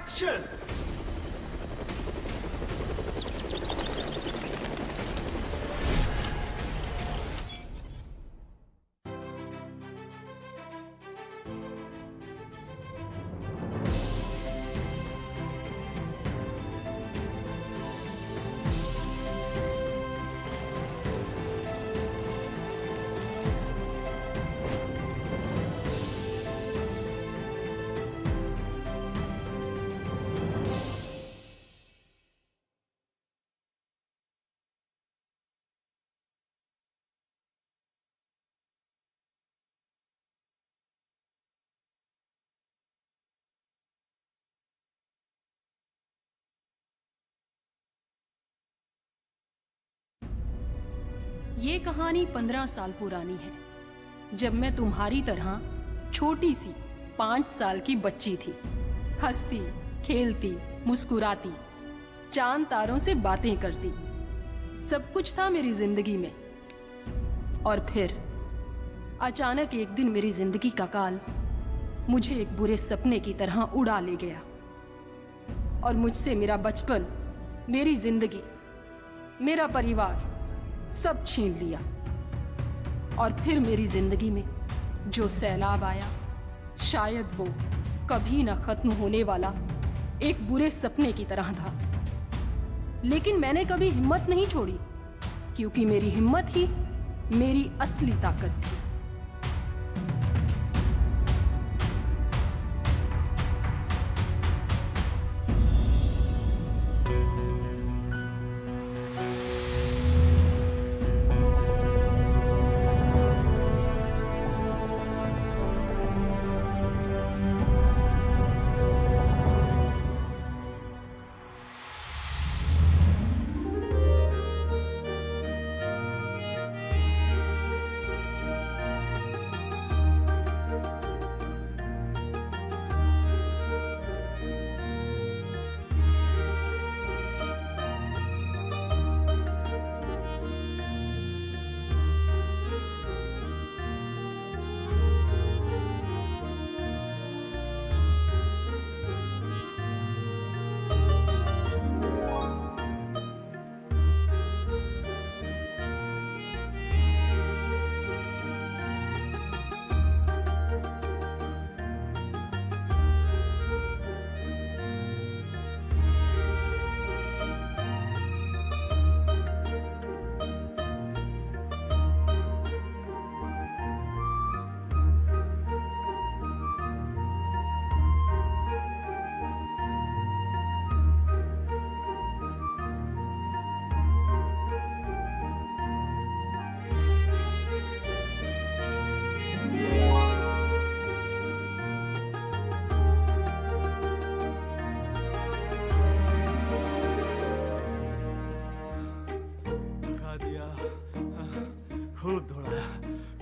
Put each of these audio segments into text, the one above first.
Action. ये कहानी 15 साल पुरानी है, जब मैं तुम्हारी तरह छोटी सी 5 साल की बच्ची थी। हंसती, खेलती, मुस्कुराती, चांद तारों से बातें करती, सब कुछ था मेरी जिंदगी में। और फिर अचानक एक दिन मेरी जिंदगी का काल मुझे एक बुरे सपने की तरह उड़ा ले गया और मुझसे मेरा बचपन, मेरी जिंदगी, मेरा परिवार सब छीन लिया। और फिर मेरी जिंदगी में जो सैलाब आया, शायद वो कभी ना खत्म होने वाला एक बुरे सपने की तरह था। लेकिन मैंने कभी हिम्मत नहीं छोड़ी, क्योंकि मेरी हिम्मत ही मेरी असली ताकत थी।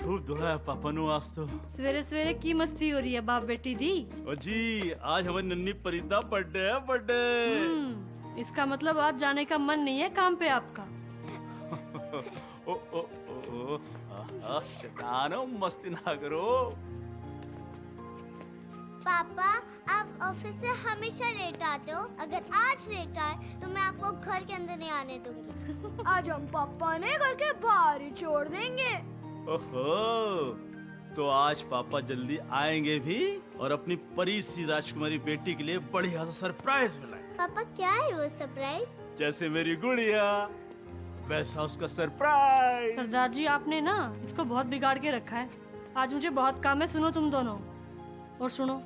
खूब दौड़ाया पापा नु आज तो। सवेरे सवेरे की मस्ती हो रही है बाप बेटी दी? ओ जी, आज हमारी नन्ही परिता बर्थडे है, बर्थडे। इसका मतलब आज जाने का मन नहीं है काम पे आपका? ओ ओ ओ शैतानो, मस्ती ना करो। पापा, आप ऑफिस से हमेशा लेट आते हो। अगर आज लेट आए तो मैं आपको घर के अंदर नहीं आने दूंगी। आज हम पापा ने घर के बाहर ही छोड़ देंगे। ओहो, तो आज पापा जल्दी आएंगे भी और अपनी परी सी राजकुमारी बेटी के लिए बढ़िया सा सरप्राइज मिलाएंगे। पापा, क्या है वो सरप्राइज? जैसे मेरी गुड़िया वैसा उसका सरप्राइज। सरदार जी, आपने ना इसको बहुत बिगाड़ के रखा है। आज मुझे बहुत काम है, सुनो तुम दोनों। और सुनो,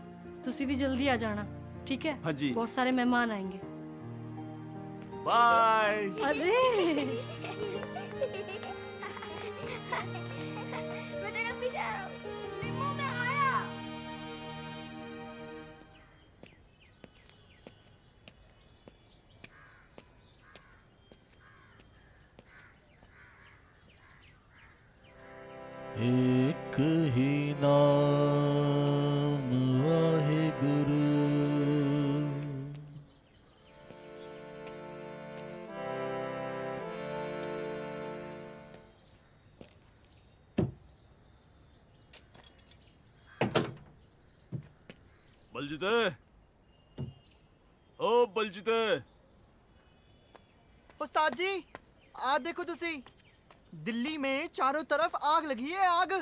तुसी भी जल्दी आ जाना, ठीक है? हाँ जी। बहुत सारे मेहमान आएंगे। बाय। अरे मैं तेरे पीछे आ रहा हूँ। निम्मू, मैं आया। एक ही नाम वाहेगुरु। बलजीते, ओ बलजीते उस्ताद जी आ देखो तुसी दिल्ली में चारों तरफ आग लगी है आग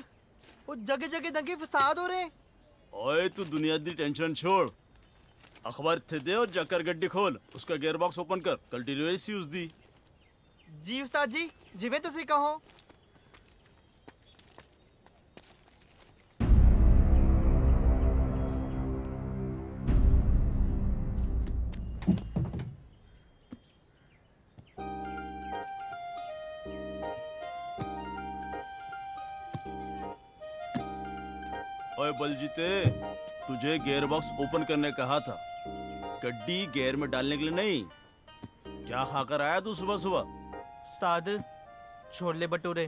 वो जगह जगह दंगे फसाद हो रहे हैं। ओए तू दुनिया दी टेंशन छोड़ अखबार थे दे और जाकर गड्डी खोल उसका गियर बॉक्स ओपन कर कल डिलीवरी सी उस दी जी उस्ताद जी जिवें तुसी कहो। ओए बलजीते तुझे गियर बॉक्स ओपन करने कहा था गड्डी गियर में डालने के लिए नहीं। क्या खाकर आया तू सुबह सुबह? उस्ताद छोले भटूरे।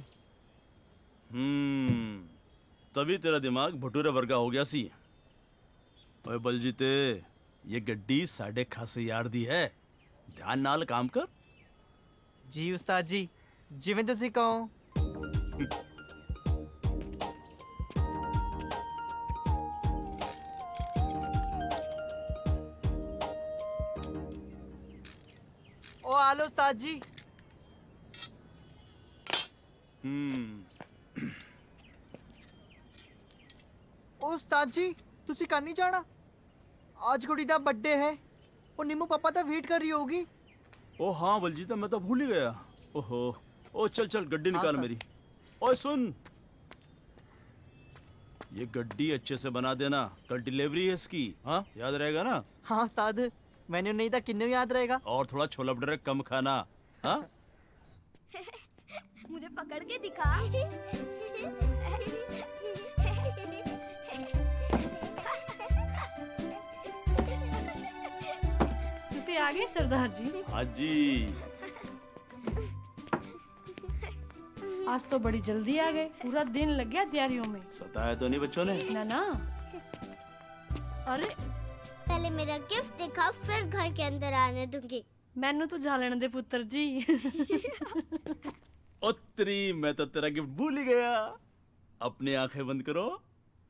तभी तेरा दिमाग भटूरे वर्गा हो गया सी। ओए बलजीते ये गड्डी साढ़े खासे यार दी है ध्यान नाल काम कर। जी उस्ताद जी जिवें तुसी कहो। ओ आलो उस्ताद जी। ओ उस्ताद जी तुसी कर नहीं जाना आज कुड़ी दा बर्थडे है और निम्मू पापा ता वेट कर रही होगी। ओ हाँ बलजीता मैं तो भूल ही गया। ओहो ओ चल चल गड्डी निकाल सर। मेरी। ओए सुन ये गड्डी अच्छे से बना देना कल डिलीवरी है इसकी। हाँ याद रहेगा ना? हाँ उस्ताद मैंने नहीं था किन्ने याद रहेगा। और थोड़ा छोला भटूरे कम खाना। हाँ मुझे पकड़ के दिखा। तुसी आ गए सरदार जी। हाँ जी आज तो बड़ी जल्दी आ गए पूरा दिन लग गया तैयारियों में। सताया तो नहीं बच्चों ने? ना ना अरे पहले मेरा गिफ्ट दिखा फिर घर के अंदर आने दूंगी। मैनू तो जा लेने दे पुत्र जी। उत्तरी मैं तो तेरा गिफ्ट भूल ही गया। अपनी आंखें बंद करो।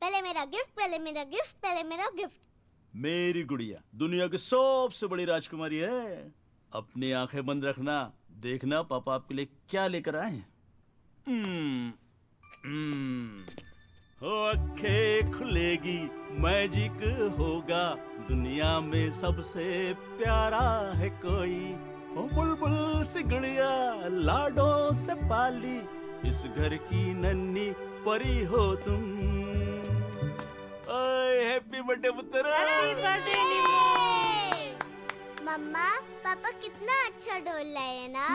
पहले मेरा गिफ्ट पहले मेरा गिफ्ट पहले मेरा गिफ्ट। मेरी गुड़िया दुनिया की सबसे बड़ी राजकुमारी है। अपनी आंखें बंद रखना देखना पापा आपके लिए क्या लेकर आए हैं। आंखें खुलेगी मैजिक होगा दुनिया में सबसे प्यारा है कोई। ओ बुलबुल सी गुड़िया लाडों से पाली इस घर की नन्ही परी हो तुम। हैप्पी बर्थडे पुत्र। मम्मा पापा कितना अच्छा ढोल लाए है ना।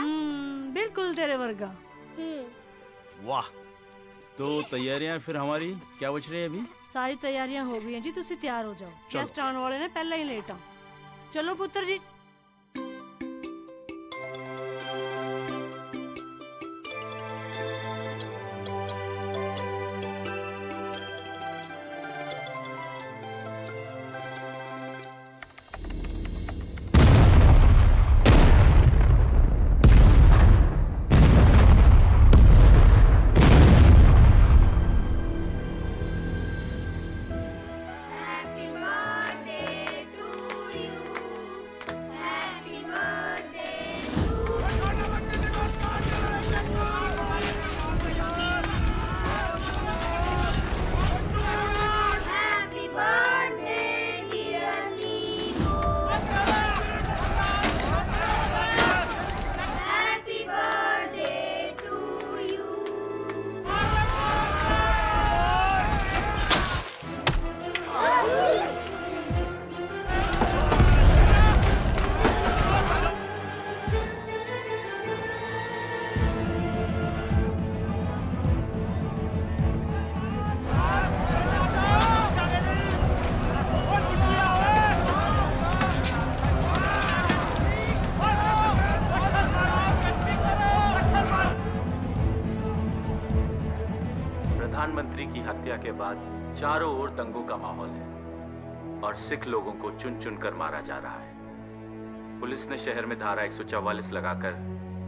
बिल्कुल तेरे वर्गा। वाह तो तैयारियां फिर हमारी क्या बच रही है अभी? सारी तैयारियां हो गई हैं जी तुसी तैयार हो जाओ। चलो। गेस्ट आने वाले ने पहले ही लेट आओ। चलो पुत्र जी। प्रधानमंत्री की हत्या के बाद चारों ओर दंगों का माहौल है और सिख लोगों को चुन चुन कर मारा जा रहा है। पुलिस ने शहर में धारा 144 लगाकर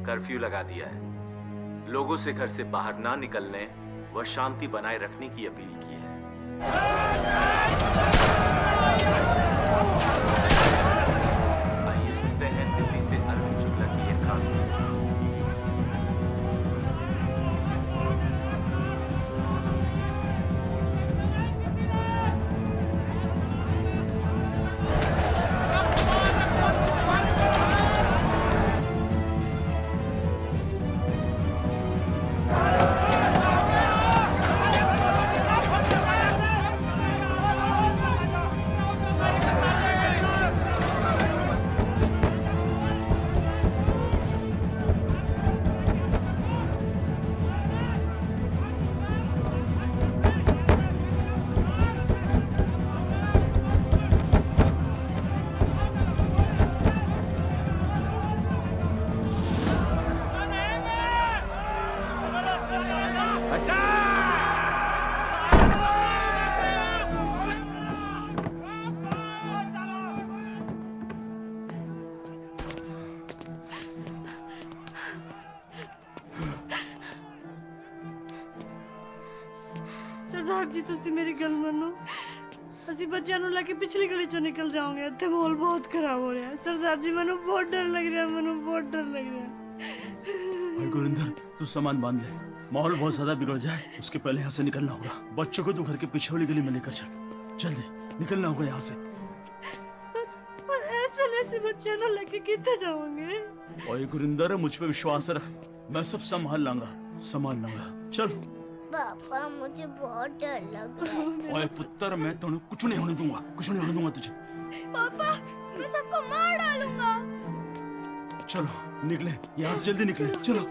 कर्फ्यू लगा दिया है। लोगों से घर से बाहर ना निकलने व शांति बनाए रखने की अपील की है। ਸਰਦਾਰ ਜੀ ਤੁਸੀਂ ਮੇਰੀ ਗੱਲ ਮੰਨੋ ਅਸੀਂ ਬੱਚਿਆਂ ਨੂੰ ਲੈ ਕੇ ਪਿਛਲੀ ਗਲੀ ਚੋਂ ਨਿਕਲ ਜਾਵਾਂਗੇ ਇੱਥੇ ਮਾਹੌਲ ਬਹੁਤ ਖਰਾਬ ਹੋ ਰਿਹਾ ਹੈ ਸਰਦਾਰ जी ਮੈਨੂੰ ਬਹੁਤ ਡਰ ਲੱਗ ਰਿਹਾ ਮੈਨੂੰ बहुत डर लग रहा है भाई गुरिंदर तू सामान बांध ले माहौल बहुत ज्यादा बिगड़ जाए उसके पहले यहाँ से निकलना होगा बच्चों को तू घर के पीछे वाली गली में लेकर चल जल्दी निकलना होगा यहाँ से पर ऐसे ऐसे बच्चों को लेके कितने जाओगे ओए गुरिंदर मुझ पे विश्वास रख मैं सब संभाल लाऊंगा चल पापा मुझे बहुत डर लग रहा है। ओए पुत्र मैं तुझे कुछ नहीं होने दूंगा तुझे पापा मैं सबको मार डालूंगा। चलो निकले यहाँ से जल्दी निकले चलो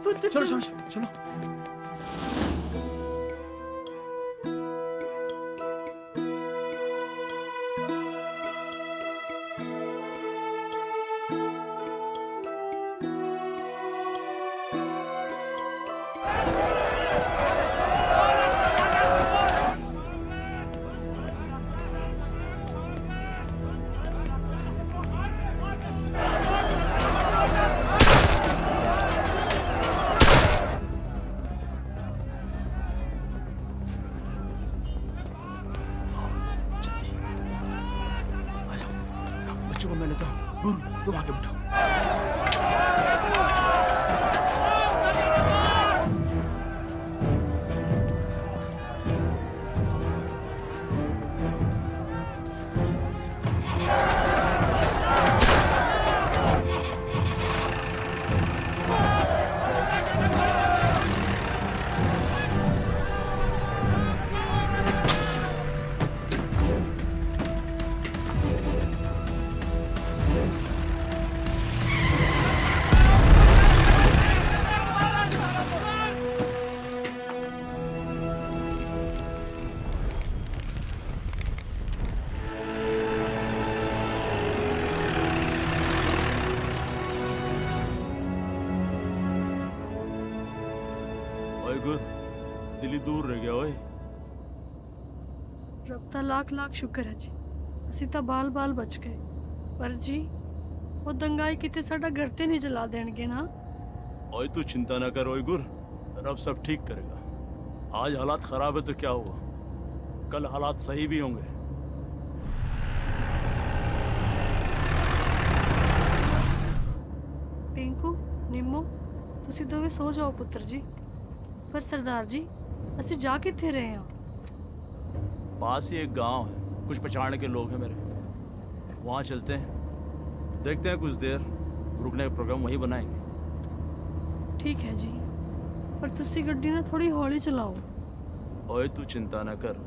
बच्चों को मैं लेता हूँ गुरु तुम आगे बैठो ओए गुर दिल्ली दूर रह गया ओए ਰੱਬ ਦਾ ਲੱਖ ਲੱਖ ਸ਼ੁਕਰ ਹੈ ਜੀ ਅਸੀਂ ਤਾਂ ਬਾਲ ਬਚ ਗਏ ਪਰ ਜੀ ਉਹ ਦੰਗਾਈ ਕਿਤੇ ਸਾਡਾ ਘਰ ਤੇ ਨਹੀਂ ਜਲਾ ਦੇਣਗੇ ਨਾ ओए तू चिंता ना कर ओए गुर रब सब ठीक करेगा आज हालात खराब है तो क्या हुआ कल हालात सही भी होंगे ਪਿੰਕੂ ਨਿੰਮੋ ਤੁਸੀਂ ਦੋਵੇਂ ਸੋ ਜਾਓ ਪੁੱਤਰ ਜੀ ਪਰ ਸਰਦਾਰ ਜੀ ਅਸੀਂ ਜਾ ਕਿੱਥੇ ਰਹੇ ਹਾਂ पास ही एक गांव है कुछ पहचान के लोग हैं मेरे वहाँ चलते हैं देखते हैं कुछ देर रुकने का प्रोग्राम वहीं बनाएंगे ਠੀਕ ਹੈ ਜੀ ਪਰ ਤੁਸੀਂ ਗੱਡੀ ਨਾ ਥੋੜੀ ਹੌਲੀ ਚਲਾਓ ओए तू चिंता ना कर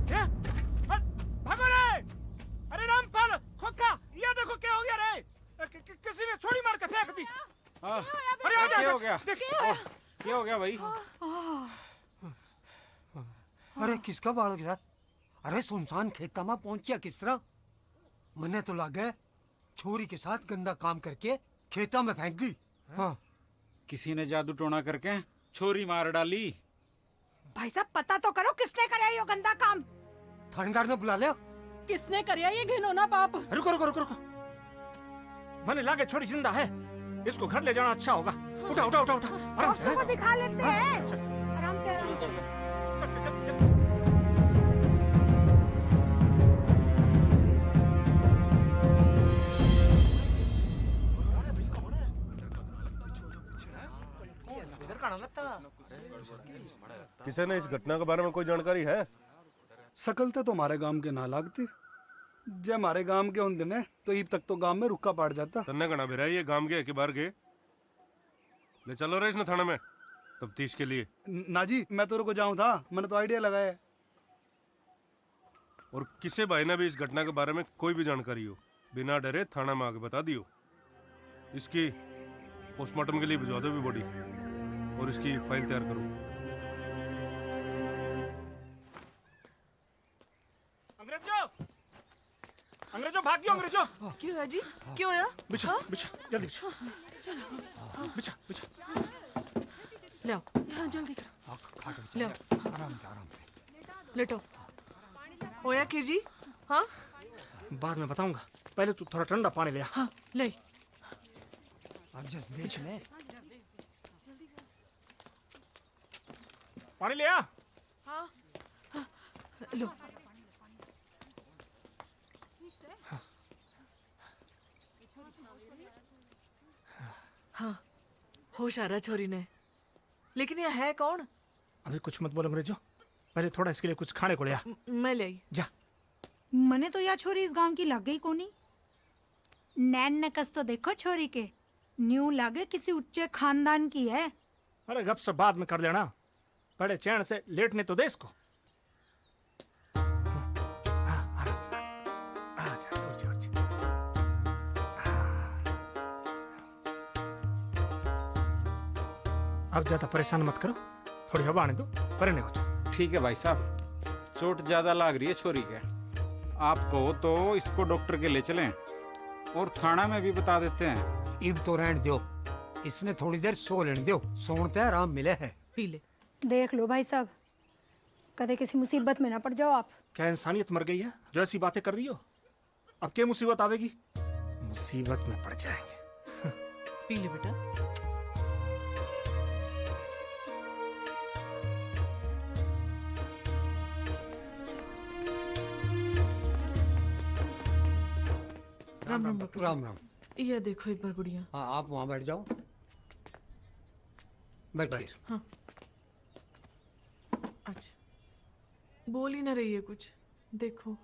क्या? भागो रे! अरे रामपाल, खोखा, ये देखो क्या हो गया रे? किसी ने छोड़ी मार के फेंक दी। अरे आ जा, क्या हो गया? देख। क्या हो गया भाई? अरे किसका बाल गिरा? अरे सुनसान खेता में पहुंचा किस तरह? मने तो लगा छोरी के साथ गंदा काम करके खेता में फेंक दी। हाँ। किसी ने जादू टोना करके छोरी मार डाली। भाई साहब पता तो करो किसने कराया ये गंदा काम। थानेदार ने बुला लिया। किसने कराया ये घिनौना पाप? रुको रुको रुको रुको। मने लागे छोरी जिंदा है, इसको घर ले जाना अच्छा होगा। उठा उठा उठा उठा। आराम से। को दिखा लेते हैं। आराम से। चल चल जल्दी जल्दी। किसी ने इस घटना के बारे में कोई जानकारी है? सकलते तो हमारे गांव के ना लागती। जे हमारे गांव के होंगे ने तो इब तक तो गांव में रुका पड़ जाता। तन्ने गणा भी ये गांव के के बाहर गए। ले चलो रे इसने थाने में तफ्तीश के लिए। ना जी मैं तो रुको जाऊं था, मैंने तो आइडिया लगाया। और किसी भाई ने भी इस घटना के बारे में कोई भी जानकारी हो, बिना डरे थाना में आके बता दियो। इसकी पोस्टमार्टम के लिए भिजवा दो भी बॉडी, और इसकी फाइल तैयार करो। अंग्रेजों भाग गयो अंग्रेजों। क्यों है जी? क्यों है? बिछा बिछा जल्दी बिछा। बिछा बिछा। ले आओ। हाँ जल्दी करो। ले आओ। आराम से आराम से। लेटो। होया किर जी? हाँ? बाद में बताऊंगा, पहले तू थोड़ा ठंडा पानी ले आ। हाँ ले। अब जस्ट देख ले। पानी ले आ। हाँ। लो। हाँ होश आ रहा छोरी ने, लेकिन ये है कौन? अभी कुछ मत बोल अंग्रेजों, पहले थोड़ा इसके लिए कुछ खाने को ले आ। मैं ले आई। जा। मने तो यह छोरी इस गांव की लग गई कोनी। नैन नकस तो देखो छोरी के, न्यू लागे किसी उच्च खानदान की है। अरे गप सब बाद में कर लेना, पहले चैन से लेटने तो दे इसको। अब ज्यादा परेशान मत करो, थोड़ी हवा आने दो, परे नहीं हो जाओ। ठीक है भाई साहब, चोट ज्यादा लग रही है छोरी के। आप कहो तो इसको डॉक्टर के ले चलें और थाना में भी बता देते हैं। इब तो रहने दो, इसने थोड़ी देर सो लेने दो, सोने आराम मिले है। पी ले। देख लो भाई साहब, कदे किसी मुसीबत में ना पड़ जाओ आप। क्या इंसानियत मर गई है जो ऐसी बातें कर रही हो? अब क्या मुसीबत आवेगी? मुसीबत में पड़ जाएंगे। पी ले बेटा। राम राम डॉक्टर राम राम। ये देखो एक बार गुड़िया। हाँ आप वहाँ बैठ जाओ। बैठिए। हाँ। अच्छा बोल ही ना रही है कुछ, देखो।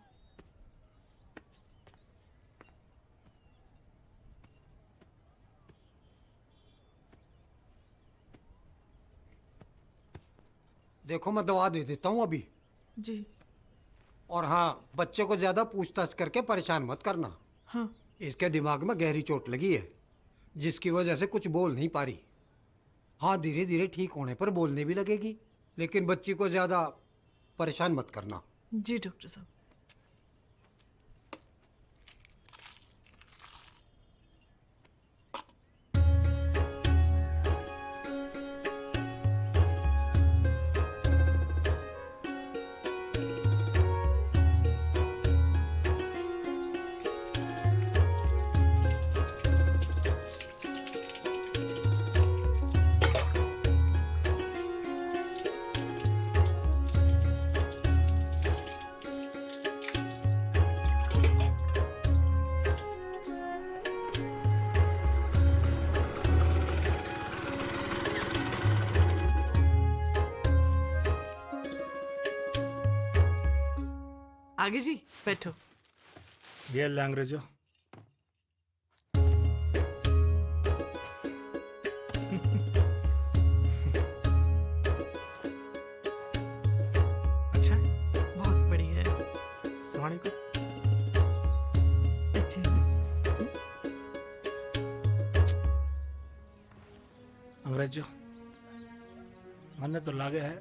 देखो मैं दवा दे देता हूँ अभी। जी। और हाँ, बच्चे को ज्यादा पूछताछ करके परेशान मत करना। हाँ। इसके दिमाग में गहरी चोट लगी है, जिसकी वजह से कुछ बोल नहीं पा रही। हाँ धीरे धीरे ठीक होने पर बोलने भी लगेगी, लेकिन बच्ची को ज्यादा परेशान मत करना। जी डॉक्टर साहब। आगे जी बैठो। ये ले अंग्रेजों। अच्छा बहुत बढ़िया है। स्वाणी को अच्छा अंग्रेजों, मन तो लागे है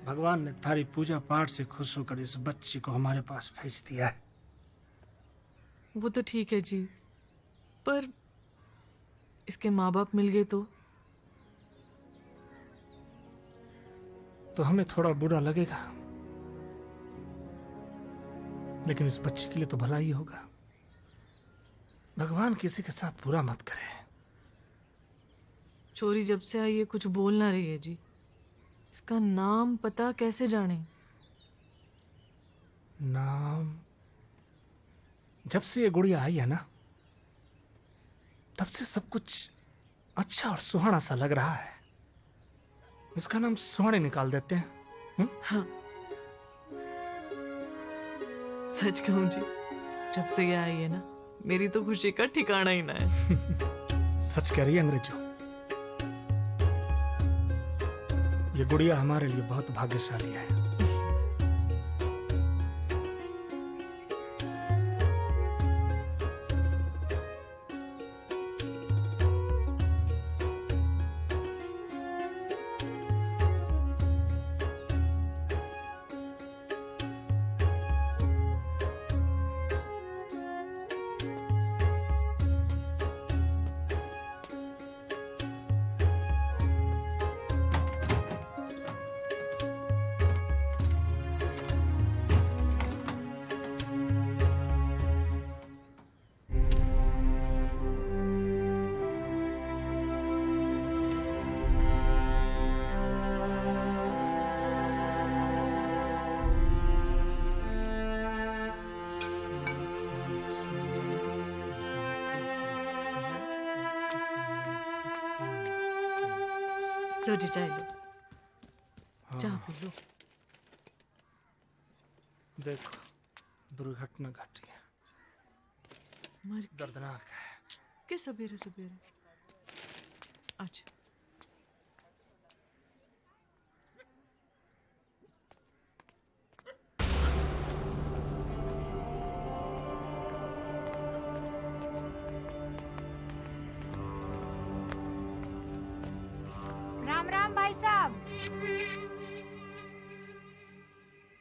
भगवान ने थारी पूजा पाठ से खुश होकर इस बच्ची को हमारे पास भेज दिया है। वो तो ठीक है जी, पर इसके माँ बाप मिल गए तो हमें थोड़ा बुरा लगेगा, लेकिन इस बच्ची के लिए तो भला ही होगा। भगवान किसी के साथ बुरा मत करे। छोरी जब से आई है कुछ बोल ना रही है जी। इसका नाम पता कैसे जाने? नाम? जब से ये गुड़िया आई है ना, तब से सब कुछ अच्छा और सुहाना सा लग रहा है। इसका नाम सुहाने निकाल देते हैं। हाँ सच कहूं जी, जब से ये आई है ना, मेरी तो खुशी का ठिकाना ही ना है। सच कह रही है अंग्रेजों, ये गुड़िया हमारे लिए बहुत भाग्यशाली है। लो जी चाय लो। चाय पी लो। देखो दुर्घटना घटी है, मर दर्दनाक है। के सवेरे सवेरे? अच्छा राम राम भाई साहब।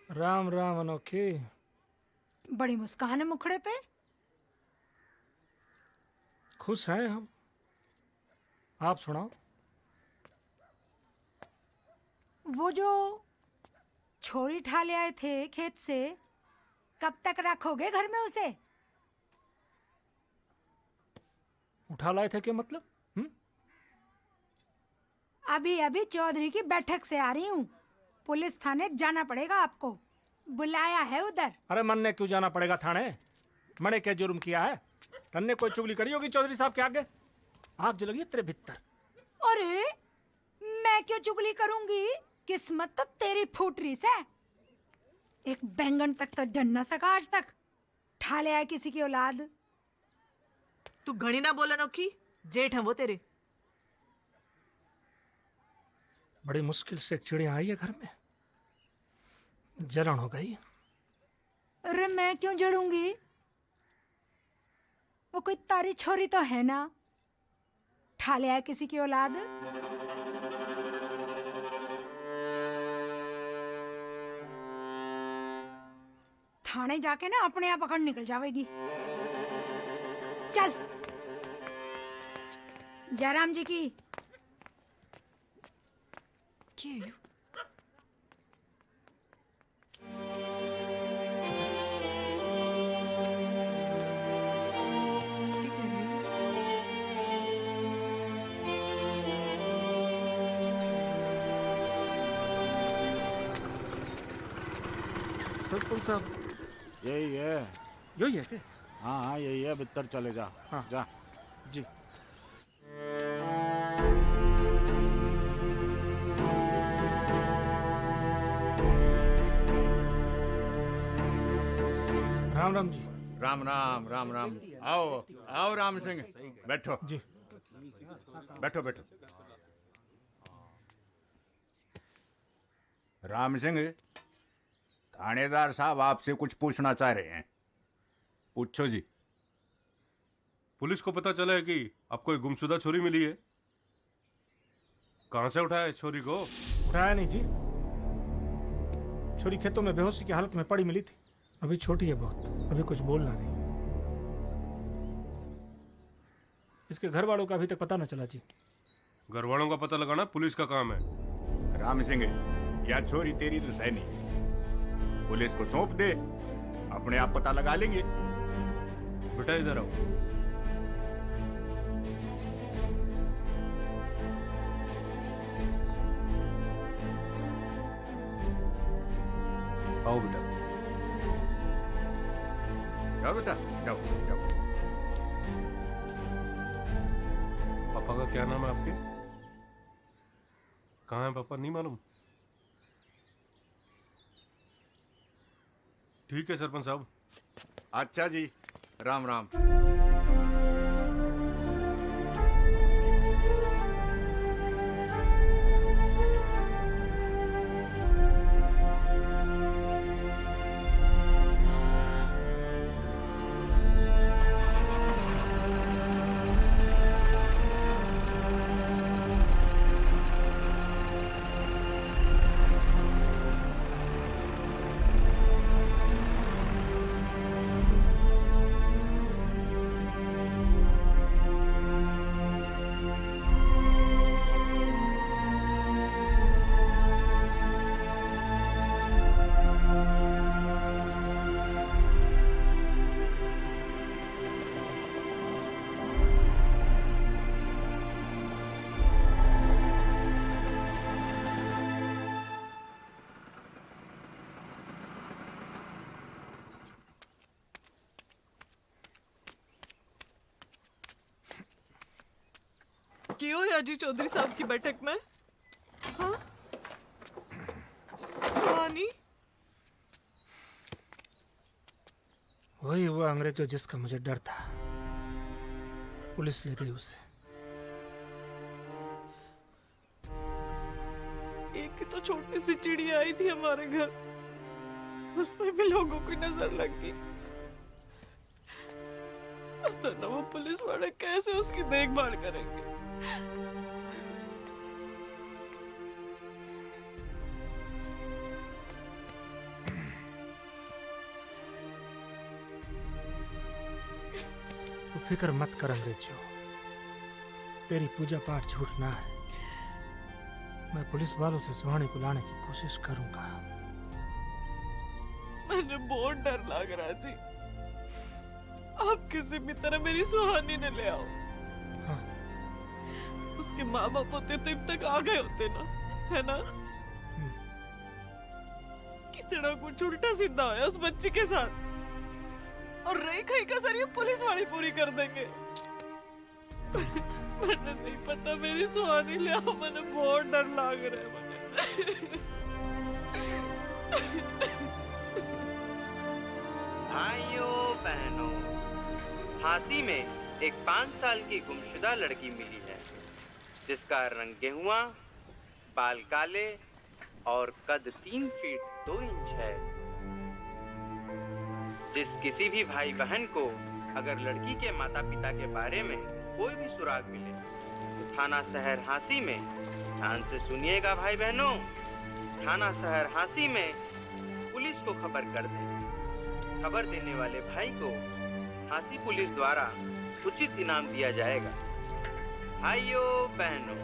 राम राम अनोखी। बड़ी मुस्कान है मुखड़े पे। खुश हैं हम। आप सुनाओ। वो जो छोरी ठा ले आए थे खेत से, कब तक रखोगे घर में उसे? उठा लाए थे क्या मतलब? अभी अभी चौधरी की बैठक से आ रही हूँ। पुलिस थाने जाना पड़ेगा आपको, बुलाया है उधर। अरे मन ने क्यों जाना पड़ेगा थाने? मैंने क्या जुर्म किया है? तन्ने कोई चुगली करी होगी चौधरी साहब के आगे? आग जलेगी तेरे भीतर। अरे मैं क्यों चुगली करूंगी? किस्मत तो तेरी फूटरी से। एक बैंगन तक तो जन न सका आज तक। ठा ले आए किसी की औलाद। तू घड़ी ना बोला नौकी, जेठ है वो तेरे। बड़ी मुश्किल से एक चिड़िया आई है घर में, जलन हो गई। अरे मैं क्यों जड़ूंगी? वो कोई तारी छोरी तो है ना, ठा ले आए किसी की औलाद। थाने जाके ना अपने आप पकड़ निकल जाएगी। चल जयराम जी की। क्या सरपंच साहब यही है। यही है क्या? हाँ हाँ यही है, भीतर चले जा। हाँ जा जी। राम राम जी। राम राम राम राम। आओ आओ राम सिंह, बैठो जी। बैठो बैठो। राम सिंह, थानेदार साहब आपसे कुछ पूछना चाह रहे हैं, पूछो जी। पुलिस को पता चला है कि आपको एक गुमशुदा छोरी मिली है। कहां से उठाया इस छोरी को? उठाया नहीं जी, छोरी खेतों में बेहोशी की हालत में पड़ी मिली थी। अभी छोटी है बहुत, अभी कुछ बोलना नहीं। इसके घर वालों का अभी तक पता न चला जी। घर वालों का पता लगाना पुलिस का काम है। राम सिंह, यह छोरी तेरी तो है नहीं, पुलिस को सौंप दे, अपने आप पता लगा लेंगे। बेटा इधर आओ। आओ बेटा। जाओ बेटा, जाओ जाओ। पापा का क्या नाम है आपके? कहाँ है पापा, नहीं मालूम? ठीक है सरपंच साहब। अच्छा जी, राम राम। क्यों याजी चौधरी साहब की बैठक में? हाँ? सुहानी? वही हुआ अंग्रेज जो जिसका मुझे डर था, पुलिस ले गई उसे। एक तो छोटी सी चिड़िया आई थी हमारे घर, उसमें भी लोगों की नजर लग गई। पता न वो पुलिस वाले कैसे उसकी देखभाल करेंगे। तू फिक्र मत कर अंग्रेजों, तेरी पूजा पाठ झूठ ना है। मैं पुलिस वालों से सुहानी को लाने की कोशिश करूंगा। मुझे बहुत डर लग रहा जी, आप किसी भी तरह मेरी सुहानी ने ले आओ। हाँ। उसके माँ बाप होते तो अब तक आ गए होते ना, है ना? कितना कुछ उल्टा सीधा होया उस बच्ची के साथ, और रही खई कसर ये पुलिस वाली पूरी कर देंगे। मुझे नहीं पता, मेरी सुहानी ले आओ, मुझे बहुत डर लग रहा है मुझे। भाइयों बहनों, झांसी में एक 5 साल की गुमशुदा लड़की मिली है, जिसका रंग गेहुआ, बाल काले और कद 3 फीट 2 इंच है। जिस किसी भी भाई बहन को अगर लड़की के माता पिता के बारे में कोई भी सुराग मिले तो थाना शहर झांसी में, ध्यान से सुनिएगा भाई बहनों, थाना शहर झांसी में पुलिस को खबर कर दें। खबर देने वाले भाई को झांसी पुलिस द्वारा उचित इनाम दिया जाएगा। भाइयों बहनों,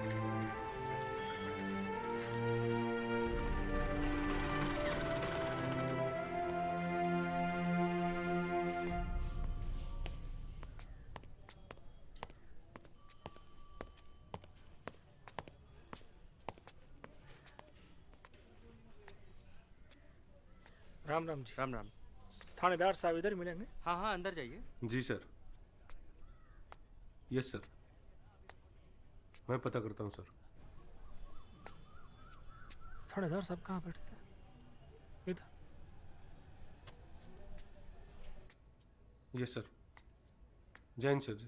राम राम जी। राम राम। थानेदार साहब इधर मिलेंगे? हाँ हाँ, अंदर जाइए। जी सर। यस सर, मैं पता करता हूँ सर। थानेदार साहब कहाँ बैठते हैं? इधर। Yes sir. Jain sir ji.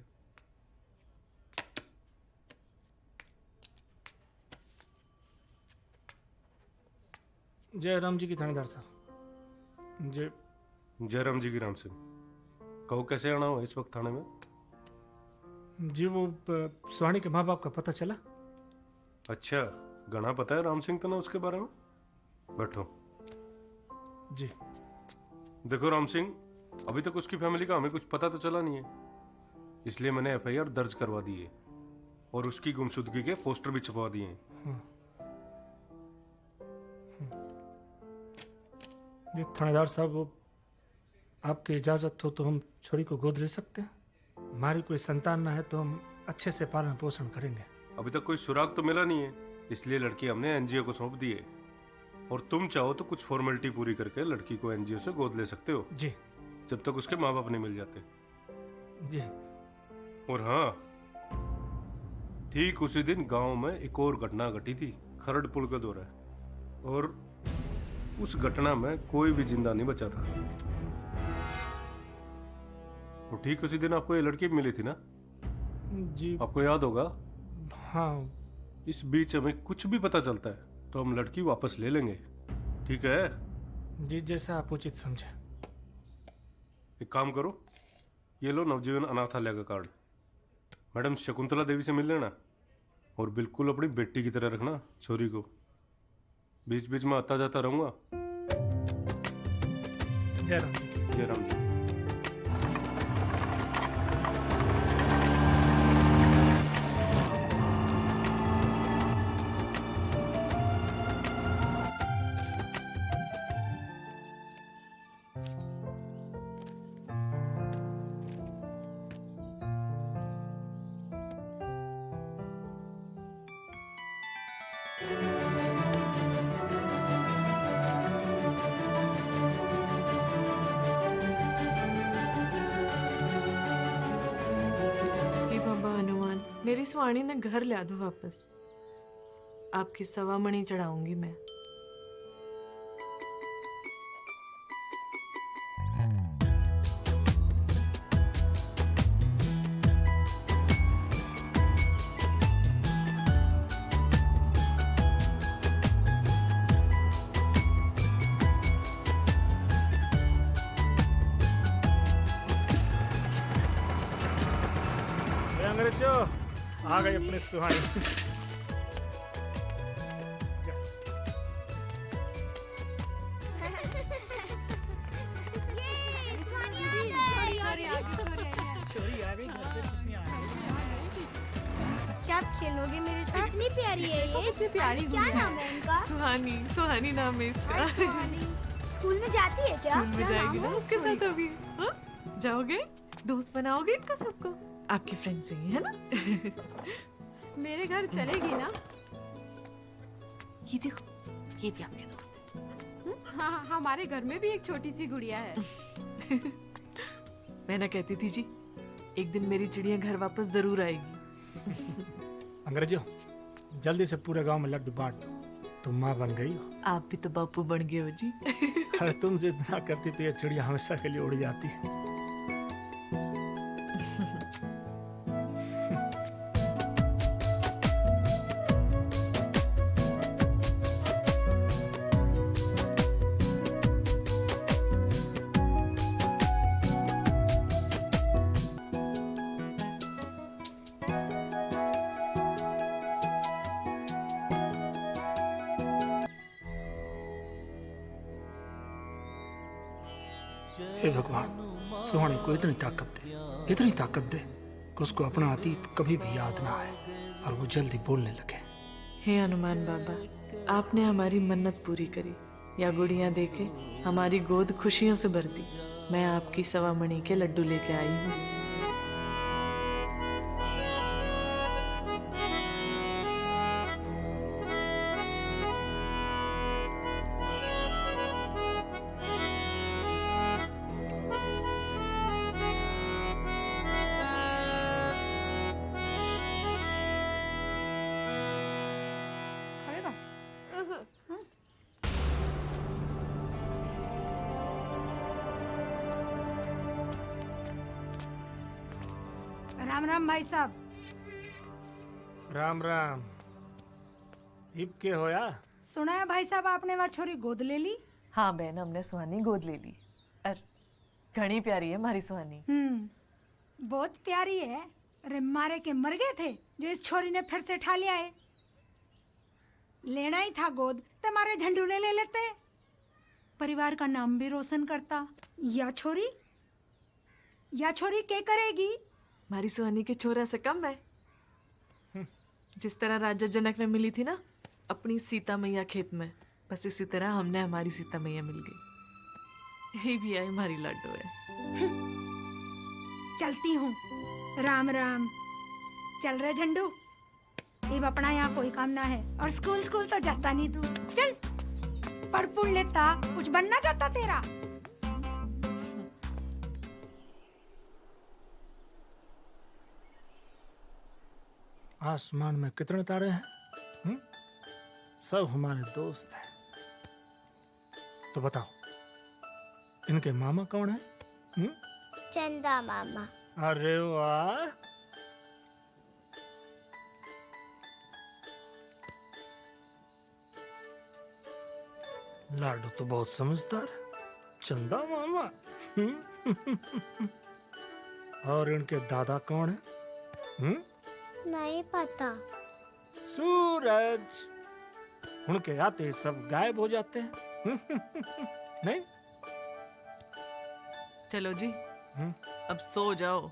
Jairam ji की थानेदार साहब। जयराम जी की राम सिंह। कहो कैसे आना हो इस वक्त थाने में? जी वो सुहानी के माँ बाप का पता चला? अच्छा, घना पता है राम सिंह तो ना उसके बारे में। बैठो। जी। देखो राम सिंह, अभी तक उसकी फैमिली का हमें कुछ पता तो चला नहीं है, इसलिए मैंने एफआईआर दर्ज करवा दी है और उसकी गुमशुदगी के पोस्टर भी छपवा दिए हैं। ये थानेदार साहब, वो आपकी इजाजत हो तो हम छोरी को गोद ले सकते हैं? हमारी कोई संतान ना है तो हम अच्छे से पालन पोषण करेंगे। अभी तक कोई सुराग तो मिला नहीं है, इसलिए लड़की हमने एनजीओ को सौंप दी है और तुम चाहो तो कुछ फॉर्मेलिटी पूरी करके लड़की को एनजीओ से गोद ले सकते हो। जी। जब तक उसके माँ बाप नहीं मिल जाते। जी। और हाँ, ठीक उसी दिन गांव में एक और घटना घटी थी, खरड़ पुल का दौरा, और उस घटना में कोई भी जिंदा नहीं बचा था। और ठीक उसी दिन आपको ये लड़की मिली थी ना? जी। आपको याद होगा? हाँ। इस बीच हमें कुछ भी पता चलता है तो हम लड़की वापस ले लेंगे, ठीक है? जी, जैसा आप उचित समझे। एक काम करो, ये लो नवजीवन अनाथालय का कार्ड। मैडम शकुंतला देवी से मिल लेना और बिल्कुल अपनी बेटी की तरह रखना छोरी को। बीच बीच में आता जाता रहूंगा। जयराम जी। जयराम जी। मेरी सुहानी ने घर ला दो वापस। आपकी सवामणि चढ़ाऊंगी मैं। अंग्रेजों, आ गई अपनी सुहानी। क्या आप खेलोगे मेरे साथ? इतनी प्यारी है ये। कितनी प्यारी क्या नाम है इनका? सुहानी। सुहानी नाम है इसका। स्कूल में जाती है क्या? स्कूल में जाएगी ना उसके साथ अभी। हाँ? जाओगे? दोस्त बनाओगे इनका सबको? आपकी फ्रेंड से ही है ना? मेरे घर चलेगी ना? ये देखो, ये भी आपके दोस्त है। हाँ, हमारे घर में भी एक छोटी सी गुड़िया है। मैं ना कहती थी जी, एक दिन मेरी चिड़िया घर वापस जरूर आएगी। अंग्रेजों, जल्दी से पूरे गांव में लड्डू बांट दो। तुम माँ बन गई हो। आप भी तो बापू बन गए हो जी। अरे तुम जितना करती तो ये चिड़िया हमेशा के लिए उड़ जाती है। हे भगवान, सुहानी को इतनी ताकत दे कि उसको अपना अतीत कभी भी याद ना आए और वो जल्दी बोलने लगे। हे हनुमान बाबा, आपने हमारी मन्नत पूरी करी। या गुड़िया देके हमारी गोद खुशियों से भर दी। मैं आपकी सवामणि के लड्डू लेके आई हूँ। राम राम भाई साहब। राम राम। इब के होया? सुना है भाई साहब आपने वह छोरी गोद ले ली? हाँ बहन, हमने सुहानी गोद ले ली। अर घनी प्यारी है हमारी सुहानी। बहुत प्यारी है। अरे मारे के मर गए थे जो इस छोरी ने फिर से ठा लिया है। लेना ही था गोद तो हमारे झंडू ने ले लेते, परिवार का नाम भी रोशन करता। या छोरी क्या करेगी? हमारी सुहानी के छोरा से कम है। जिस तरह राजा जनक में मिली थी ना अपनी सीता मैया खेत में, बस इसी तरह हमने हमारी सीता मैया मिल गई। यही भी है हमारी लाडो है। चलती हूँ। राम राम। चल रहे झंडू, अब अपना यहाँ कोई काम ना है। और स्कूल तो जाता नहीं तू। चल पढ़ लेता, कुछ बनना चाहता तेरा। आसमान में कितने तारे हैं? सब हमारे दोस्त हैं। तो बताओ, इनके मामा कौन है? चंदा मामा। अरे वाह, लाडू तो बहुत समझदार है। चंदा मामा। और इनके दादा कौन है? नहीं पता। सूरज। उनके आते सब गायब हो जाते हैं। नहीं? चलो जी, अब सो जाओ।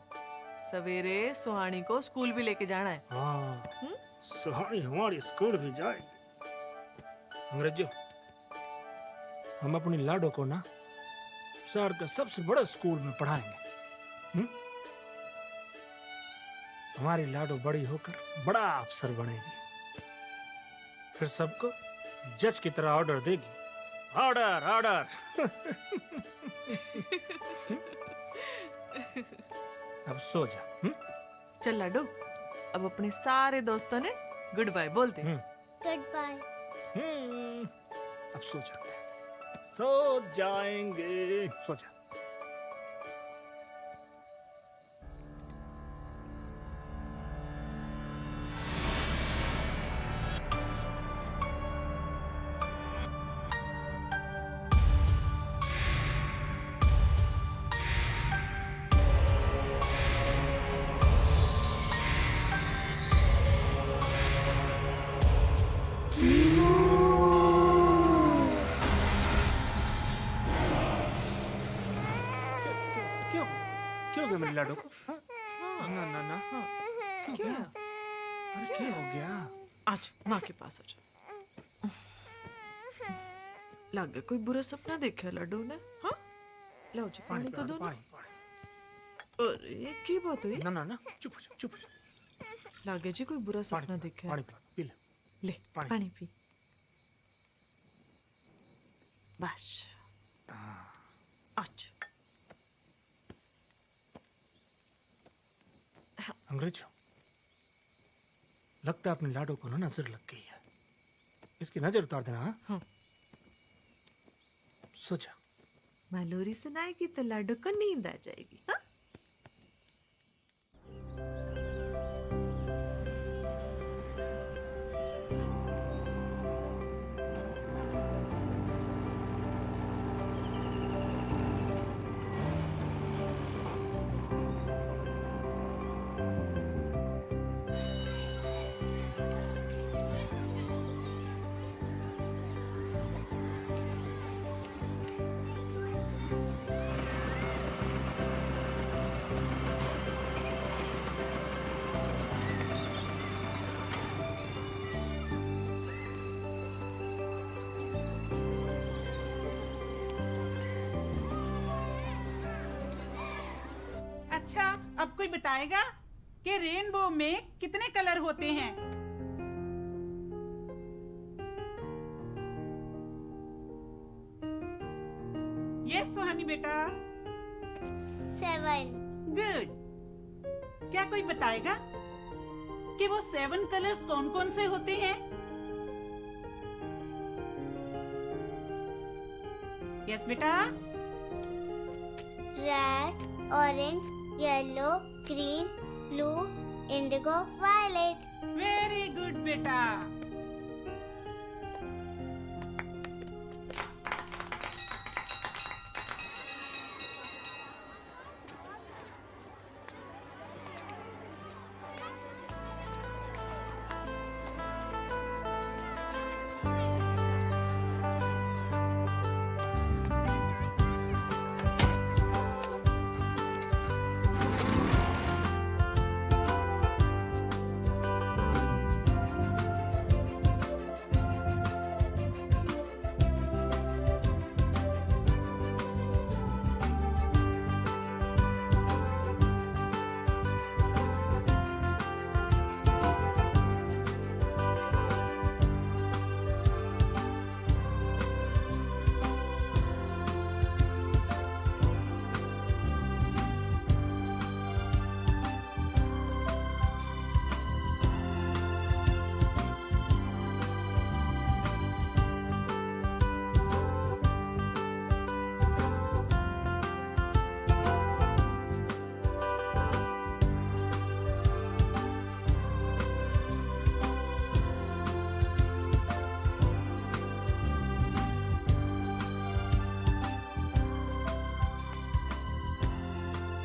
सवेरे सुहानी को स्कूल भी लेके जाना है। हाँ, सुहानी हमारी स्कूल भी जाएगी। अंग्रेजों, हम अपनी लाडो को ना शहर के सबसे बड़े स्कूल में पढ़ाएंगे। हमारी लाडो बड़ी होकर बड़ा अफसर बनेगी, फिर सबको जज की तरह ऑर्डर देगी। Order order. अब सो जा। चल लाडो, अब अपने सारे दोस्तों ने गुड बाय बोल दे। Good bye. अब सो जाते हैं। सो जाएंगे। सो जा। क्यों गया मेरी लाडो को? ना ना ना। क्यों गया? अरे क्या हो गया? आज माँ के पास हो जा। लगे कोई बुरा सपना देखा लाडो ने? हाँ, लो जी पानी तो दो ना। अरे की बात हुई? ना ना ना, चुप हो जा, चुप हो जा। लागे जी कोई बुरा सपना देखा। पानी पी ले। ले पानी पी। बस अच्छा। अंग्रेजों, लगता है अपनी लाडो को ना नजर लग गई है। इसकी नजर उतार देना। हाँ? सोचा मालोरी सुनाएगी तो लाडो को नींद आ जाएगी। हाँ? अच्छा, अब कोई बताएगा कि रेनबो में कितने कलर होते हैं? यस सुहानी बेटा। 7। गुड। क्या कोई बताएगा कि वो 7 कलर्स कौन कौन से होते हैं? यस बेटा। Red, orange, yellow, green, blue, indigo, violet. Very good बेटा।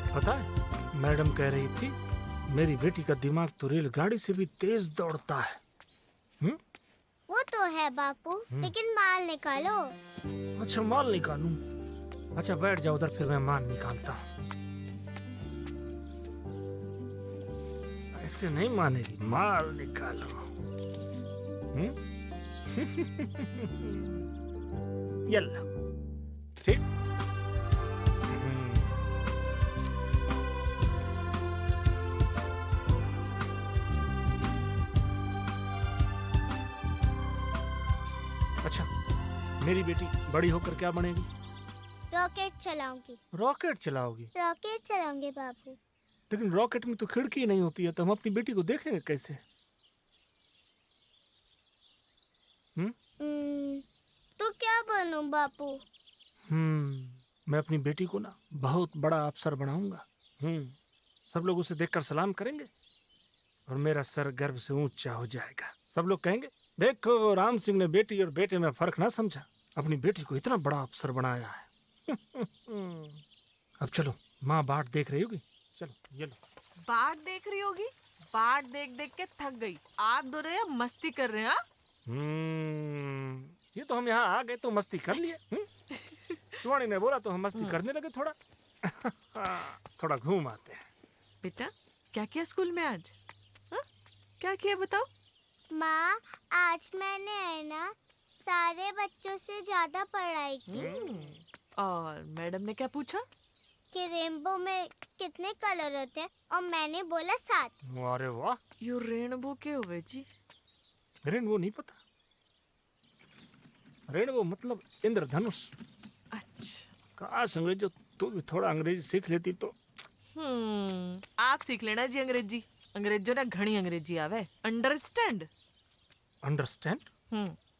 पता है, मैडम कह रही थी मेरी बेटी का दिमाग तो रेलगाड़ी से भी तेज दौड़ता है। वो तो है बापू, लेकिन माल निकालो। अच्छा माल निकालूं? अच्छा बैठ जाओ उधर, फिर मैं माल निकालता हूँ। ऐसे नहीं मानेगी, माल निकालो। यल्ला ठीक। अच्छा मेरी बेटी बड़ी होकर क्या बनेगी? रॉकेट चलाऊंगी। रॉकेट चलाओगी? रॉकेट चलाऊंगी बापू। लेकिन रॉकेट में तो खिड़की नहीं होती है, तो हम अपनी बेटी को देखेंगे कैसे? तो क्या बनूं बापू? मैं अपनी बेटी को ना बहुत बड़ा अफसर बनाऊंगा। सब लोग उसे देखकर सलाम करेंगे और मेरा सर गर्व से ऊंचा हो जाएगा। सब लोग कहेंगे देखो राम सिंह ने बेटी और बेटे में फर्क ना समझा, अपनी बेटी को इतना बड़ा अफसर बनाया है। अब चलो, माँ बाट देख रही होगी, चलो ये लो। बाट देख रही होगी? बाट देख देख के थक गई। आप दो रहे मस्ती कर रहे हैं? ये तो हम यहाँ आ गए तो मस्ती कर लिए। सुवाणी ने बोला तो हम मस्ती करने लगे थोड़ा। थोड़ा घूम आते हैं। बेटा क्या किया स्कूल में आज? क्या किया बताओ? माँ आज मैंने है ना सारे बच्चों से ज्यादा पढ़ाई की। और मैडम ने क्या पूछा? कि रेनबो में कितने कलर होते हैं, और मैंने बोला 7। अरे वाह। यू रेनबो के हुए जी? रेनबो नहीं पता? रेनबो मतलब इंद्रधनुष। अच्छा। काश अंग्रेजी तू भी थोड़ा अंग्रेजी सीख लेती तो। आप सीख लेना जी अंग्रेजी। अंग्रेजों ने घनी अंग्रेजी आवे। अंडरस्टैंड? अंडरस्टैंड?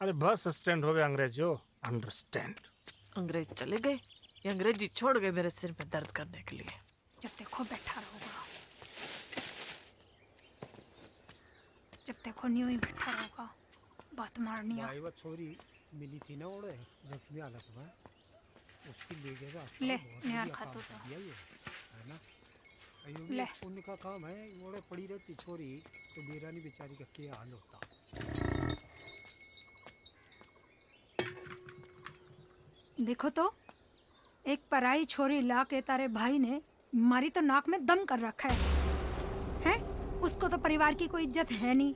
अरे बस स्टैंड हो गया अंग्रेजो। अंडरस्टैंड। अंग्रेज चले गए, ये अंग्रेजी छोड़ गए मेरे सिर में दर्द करने के लिए। जब देखो बैठा रहोगा, जब देखो न्यू ही बैठा रहोगा, बात मारनी है। वो छोरी मिली थी ना ओड़े जख्मी हालत में, उसकी ले गया ले निहार खातो तो है ना। ले उनका काम है, ओड़े पड़ी रहती छोरी तो बेरानी बेचारी का क्या हाल होता। देखो तो एक पराई छोरी ला के तारे भाई ने मारी तो नाक में दम कर रखा है? उसको तो परिवार की कोई इज्जत है नहीं।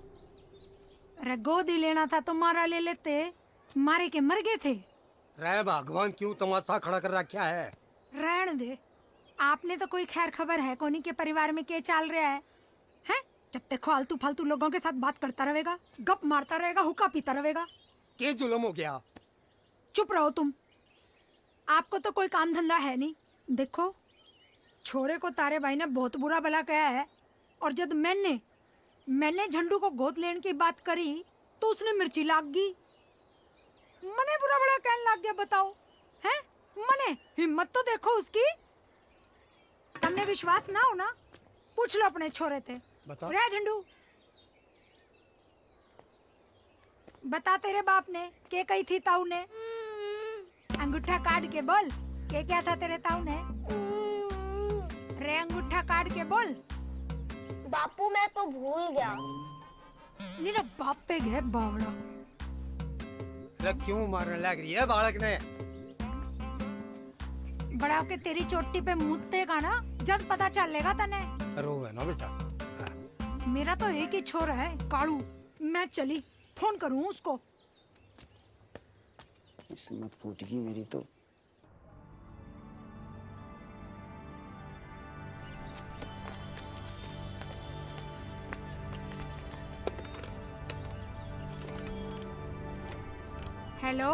अरे गोद ही लेना था तो मारा ले लेते, मारे के मर गए थे। रे भगवान क्यों तमाशा खड़ा कर रखा है? रहने दे, आपने तो कोई खैर खबर है कोनी के परिवार में क्या चल रहा है? हैं? जब देखो आलतू फालतू लोगों के साथ बात करता रहेगा, गप मारता रहेगा, हुक्का पीता रहेगा। क्या जुल्म हो गया? चुप रहो तुम, आपको तो कोई काम धंधा है नहीं। देखो छोरे को तारे भाई ने बहुत बुरा भला कहा है, और जब मैंने झंडू को गोद लेने की बात करी तो उसने मिर्ची लाग गई। मने बुरा बड़ा कहने लग गया। बताओ हैं? मने हिम्मत तो देखो उसकी। तुमने विश्वास ना हो ना, पूछ लो अपने छोरे थे। बता। रे झंडू, बता तेरे बाप ने के कही थी ताऊ ने? अंगूठा काट के बोल के क्या था तेरे ताऊ ने? रे अंगूठा काट के बोल। बापू मैं तो भूल गया। मेरा बाप पे गए बावड़ा। क्यों मारने लग रही है बालक ने? बड़ा के तेरी चोटी पे मुँहते का ना, जब पता चलेगा तने। रोवे ना बेटा। मेरा तो एक ही छोरा है कालू। मैं चली, फोन करूँ उसको। किस्मत फूट गई मेरी तो। हेलो,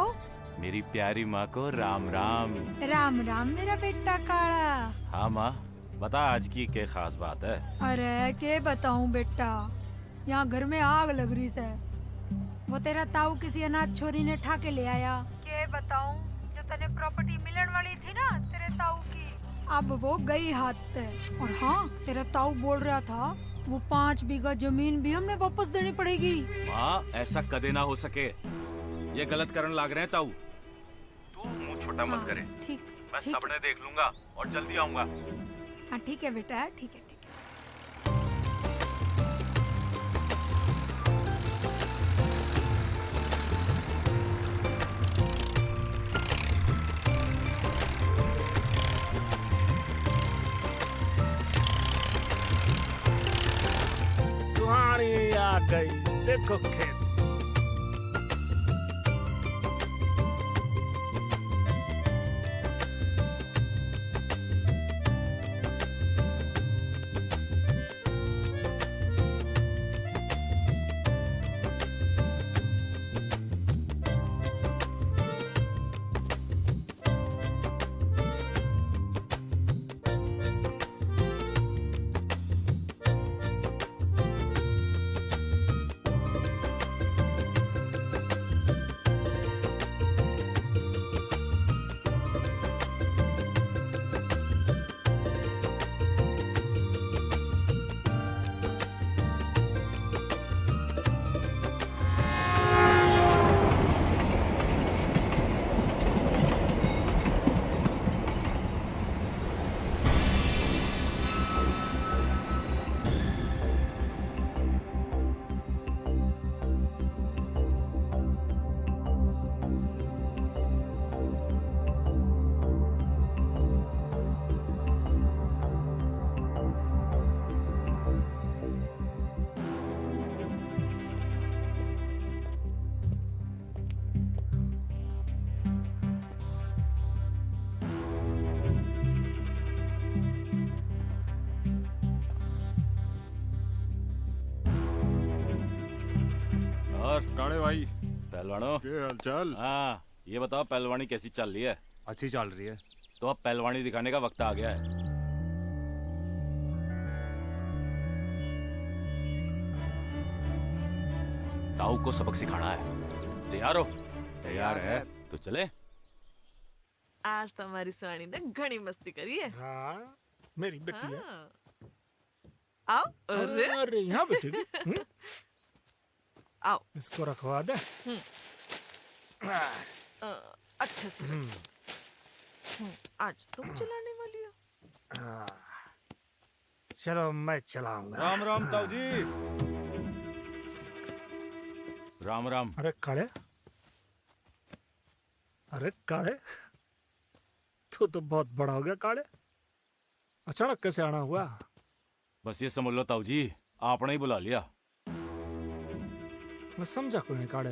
मेरी प्यारी माँ को राम राम। राम राम मेरा बेटा काला। हाँ माँ, बता आज की क्या खास बात है? अरे के बताऊं बेटा, यहाँ घर में आग लग रही है। वो तेरा ताऊ किसी अनाथ छोरी ने ठा के ले आया। के बताऊं, जो तने प्रॉपर्टी मिलने वाली थी ना तेरे ताऊ की, अब वो गई हाथ से। और हाँ, तेरा ताऊ बोल रहा था वो 5 बीघा जमीन भी हमें वापस देनी पड़ेगी। माँ ऐसा कदे ना हो सके, ये गलत करने लाग रहे हैं ताऊ। तू मुंह छोटा मत करे। ठीक, मैं ठीक सपने देख लूंगा और जल्दी आऊंगा। हाँ ठीक है बेटा, ठीक है। सुहानी आ गई, देखो खेत। काणे भाई, पहलवानों क्या हालचाल? हाँ, ये बताओ पहलवानी कैसी चल रही है? अच्छी चल रही है। तो अब पहलवानी दिखाने का वक्त आ गया है। ताऊ को सबक सिखाना है। तैयार हो? तैयार है। तो चले। आज तो हमारी सुहानी ने घनी मस्ती करी है। हाँ, मेरी बेटी है। आओ। अरे यहाँ बैठेगी। आओ, इसको रखवा दे। अच्छे से। आज तुम चलाने वाली हो। चलो मैं चलाऊंगा। राम राम ताऊ जी। राम राम। अरे काले, अरे काले, तू तो बहुत बड़ा हो गया काले। अचानक कैसे आना हुआ? बस ये समझ लो ताऊ जी, आपने ही बुला लिया। मैं समझा कोई नहीं काले।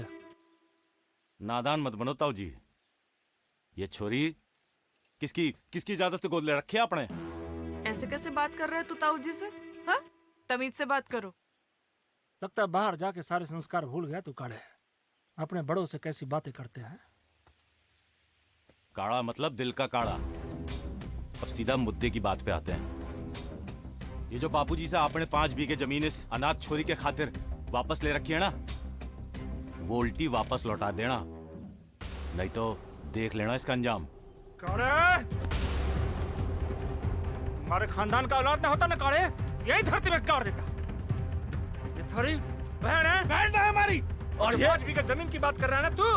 नादान मत बनो ताऊ जी। ये छोरी किसकी इजाजत से गोद ले रखी है आपने? ऐसे कैसे बात कर रहे हो तू ताऊ जी से? हाँ, तमीज से बात करो। लगता है बाहर जाके सारे संस्कार भूल गया तू काले। अपने बड़ों से कैसी बातें करते हैं। काड़ा मतलब दिल का काड़ा। अब सीधा मुद्दे की बात पे आते हैं। ये जो बापूजी से आपने 5 बीघे जमीन इस अनाथ छोरी के खातिर वापस ले रखी है ना, वो उल्टी वापस लौटा देना, नहीं तो देख लेना इसका अंजाम। काड़े, हमारे खानदान का औलाद ना होता ना काड़े, यही धरती में गाड़ देता। ये थोड़ी बहन है, बहन है हमारी। और ये 5 बीघा जमीन की बात कर रहा है ना तू?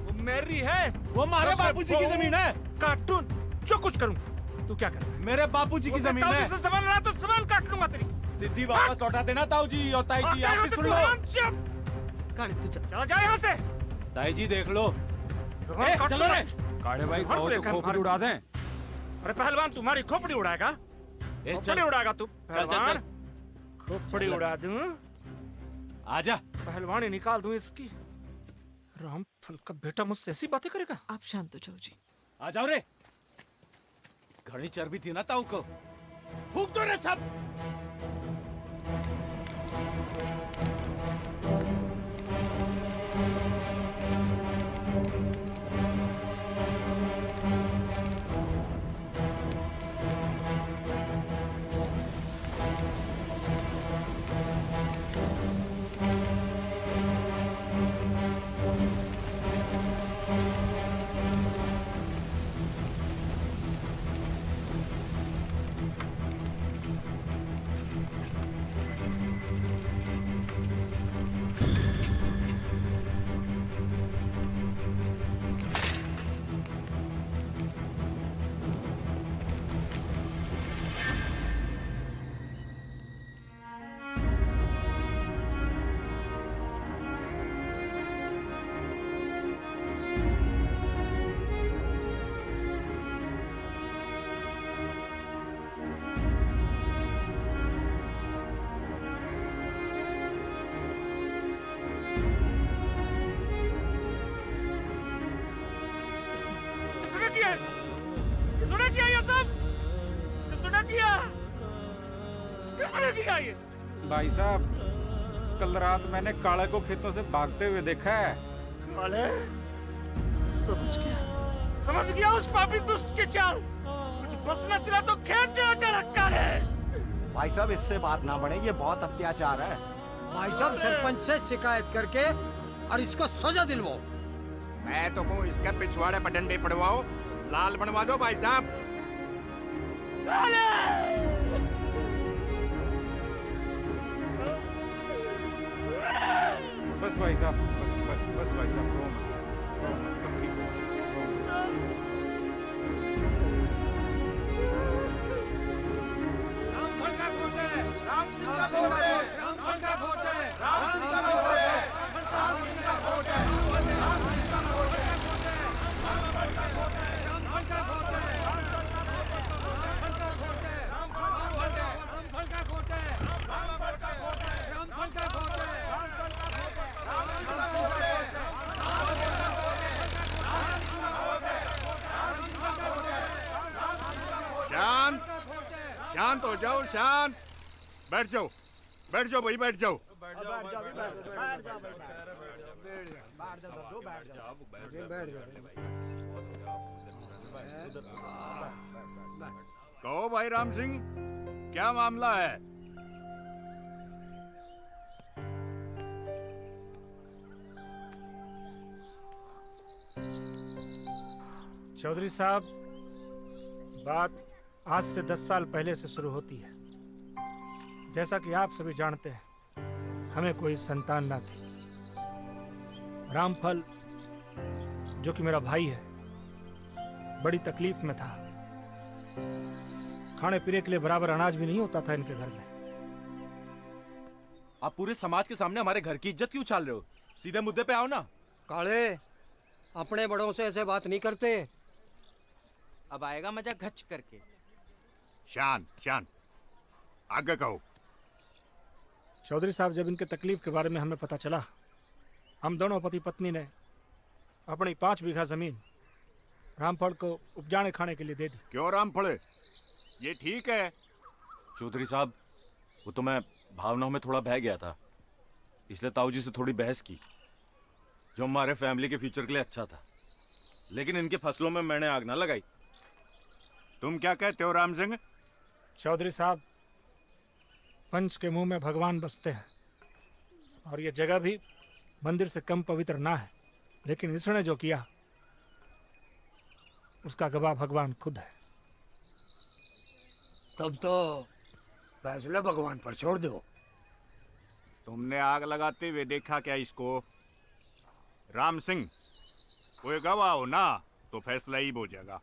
वो मेरी है। वो हमारे बापूजी की जमीन है। कार्टून जो कुछ करूँ, तू क्या कर रहा है? मेरे बापूजी की जमीन है। से सवाल रहा तो सवाल काट लूंगा तेरी। सिद्धि वापस लौटा देना ताऊ जी और ताई जी, आप भी सुन लो। तू चला जा यहाँ से। ताई जी देख लो। चलो रे। काड़े भाई कहो तो खोपड़ी उड़ा दें। अरे पहलवान तुम्हारी खोपड़ी उड़ाएगा? खोपड़ी उड़ाएगा तू? चल चल चल। खोपड़ी उड़ा दूं? आजा। पहलवानी निकाल दूं इसकी। रामफल का बेटा मुझसे ऐसी बातें करेगा? आप शांत हो जाओ जी। आ जाओ रे। घड़ी चर्बी थी ना ताऊ को, फूक दो रे सब। किसने किया ये सब? किसने किया? किसने किया ये? भाई साहब, कल रात मैंने काले को खेतों से भागते हुए देखा है। काले? समझ गया उस पापी दुष्ट के चाल। मुझे बस न चला तो खेत से हटा रखा है। भाई साहब इससे बात ना बढ़े, ये बहुत अत्याचार है। भाई साहब सरपंच से शिकायत करके और इसको सजा दिलवाओ। मैं तो कहूँ इसके पिछवाड़े पर डंडे पड़वाओ, लाल बनवा दो भाई साहब। बस भाई साहब, बस भाई साहब, रो मत, सब ठीक हो। शांत हो जाओ, शांत। बैठ जाओ भाई, बैठ जाओ। कहो भाई राम सिंह, क्या मामला है? चौधरी साहब, बात आज से 10 साल पहले से शुरू होती है। जैसा कि आप सभी जानते हैं, हमें कोई संतान ना थी। रामफल, जो कि मेरा भाई है, बड़ी तकलीफ में था। खाने पीने के लिए बराबर अनाज भी नहीं होता था इनके घर में। आप पूरे समाज के सामने हमारे घर की इज्जत क्यों उछाल रहे हो? सीधे मुद्दे पे आओ ना। काले, अपने बड़ों से ऐसे बात नहीं करते। अब आएगा मजा घच करके। शांत, आगे कहो। चौधरी साहब, जब इनके तकलीफ के बारे में हमें पता चला, हम दोनों पति पत्नी ने अपनी 5 बीघा जमीन रामफल को उपजाने खाने के लिए दे दी। क्यों रामफल, ये ठीक है? चौधरी साहब, वो तो मैं भावनाओं में थोड़ा बह गया था, इसलिए ताऊ जी से थोड़ी बहस की, जो हमारे फैमिली के फ्यूचर के लिए अच्छा था। लेकिन इनके फसलों में मैंने आग ना लगाई। तुम क्या कहते हो राम सिंह? चौधरी साहब, पंच के मुंह में भगवान बसते हैं, और ये जगह भी मंदिर से कम पवित्र ना है। लेकिन इसने जो किया, उसका गवाह भगवान खुद है। तब तो फैसला भगवान पर छोड़ दो। तुमने आग लगाते हुए देखा क्या इसको? राम सिंह, कोई गवाह हो ना तो फैसला ही हो जाएगा।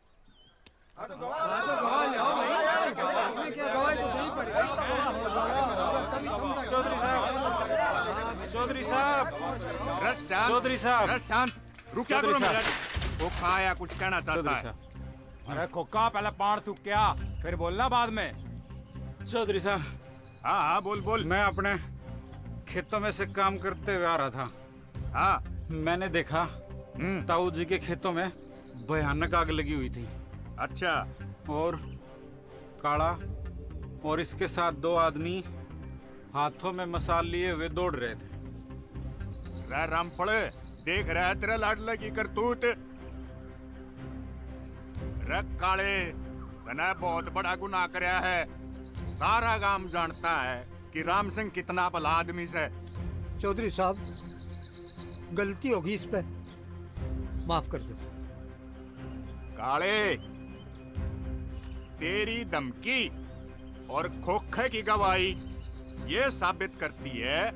चौधरी साहब, रस शांत, चौधरी साहब, रस शांत, रुकिया करो मेरा। वो खाया कुछ कहना चाहता है। अरे खोका, पहले पान तू क्या, फिर बोलना बाद में। चौधरी साहब। हाँ हाँ, बोल बोल। मैं अपने खेतों में से काम करते हुए आ रहा था। हाँ, मैंने देखा ताऊ जी के खेतों में भयानक आग लगी हुई थी। अच्छा। और काला और इसके साथ 2 आदमी हाथों में मसाल लिए हुए दौड़ रहे थे। राम पड़े, देख रहा है तेरा लाडला की करतूत। रख काले, तने बहुत बड़ा गुनाह कराया है। सारा गांव जानता है कि राम सिंह कितना भला आदमी से। चौधरी साहब, गलती होगी इस पे, माफ कर दो। काले, तेरी धमकी और खोखे की गवाही ये साबित करती है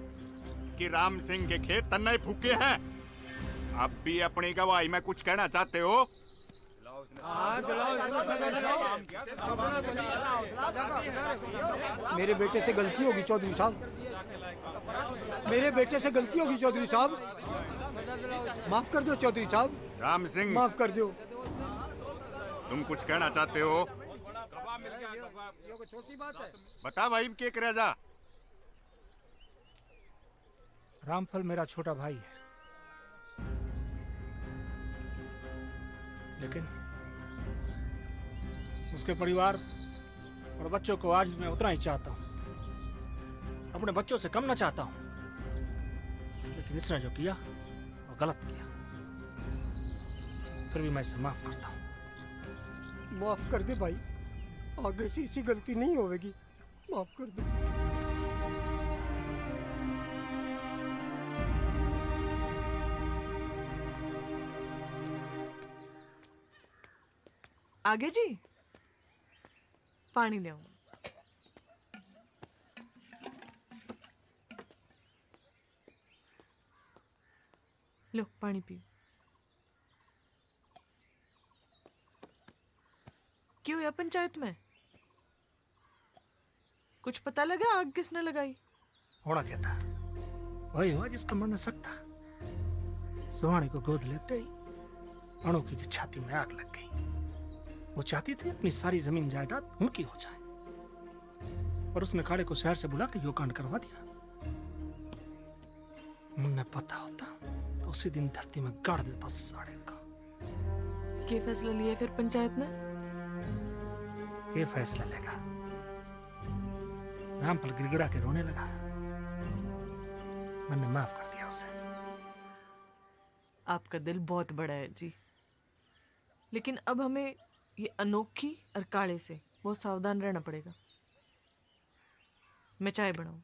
कि राम सिंह के खेत तन्ने फूके हैं। अब भी अपनी गवाही में कुछ कहना चाहते हो? मेरे बेटे से गलती होगी चौधरी साहब, मेरे बेटे से गलती होगी चौधरी साहब, माफ कर दो चौधरी साहब। राम सिंह, माफ कर दो। तुम कुछ कहना चाहते हो? छोटी बात है। बता भाई, के करे जा। रामफल मेरा छोटा भाई है, लेकिन उसके परिवार और बच्चों को आज भी मैं उतना ही चाहता हूं, अपने बच्चों से कम ना चाहता हूं। लेकिन इसने जो किया वो गलत किया, फिर भी मैं इसे माफ करता हूं। माफ कर दे भाई, आगे से ऐसी गलती नहीं होगी, माफ कर दे। आगे जी, पानी ले आऊं। लो पानी पियो। क्यों या पंचायत में कुछ पता लगा आग किसने लगाई? होना क्या था, वही हुआ जिसका मन न सकता। सुहानी को गोद लेते ही अनोखी की छाती में आग लग गई। वो चाहती थी अपनी सारी जमीन जायदाद उनकी हो जाए, और उसने काले को शहर से बुला के यो कांड करवा दिया। मुन्ने पता होता तो उसी दिन धरती में गाड़ देता साड़े का। क्या फैसला लिया फिर पंचायत ने? क्या फैसला लेगा? रामफल गिड़गिड़ा के रोने लगा। मैंने माफ कर दिया उसे। आपका दिल बहुत बड़ा है जी, लेकिन अब हमें ये अनोखी और काले से बहुत सावधान रहना पड़ेगा। मैं चाय बनाऊं?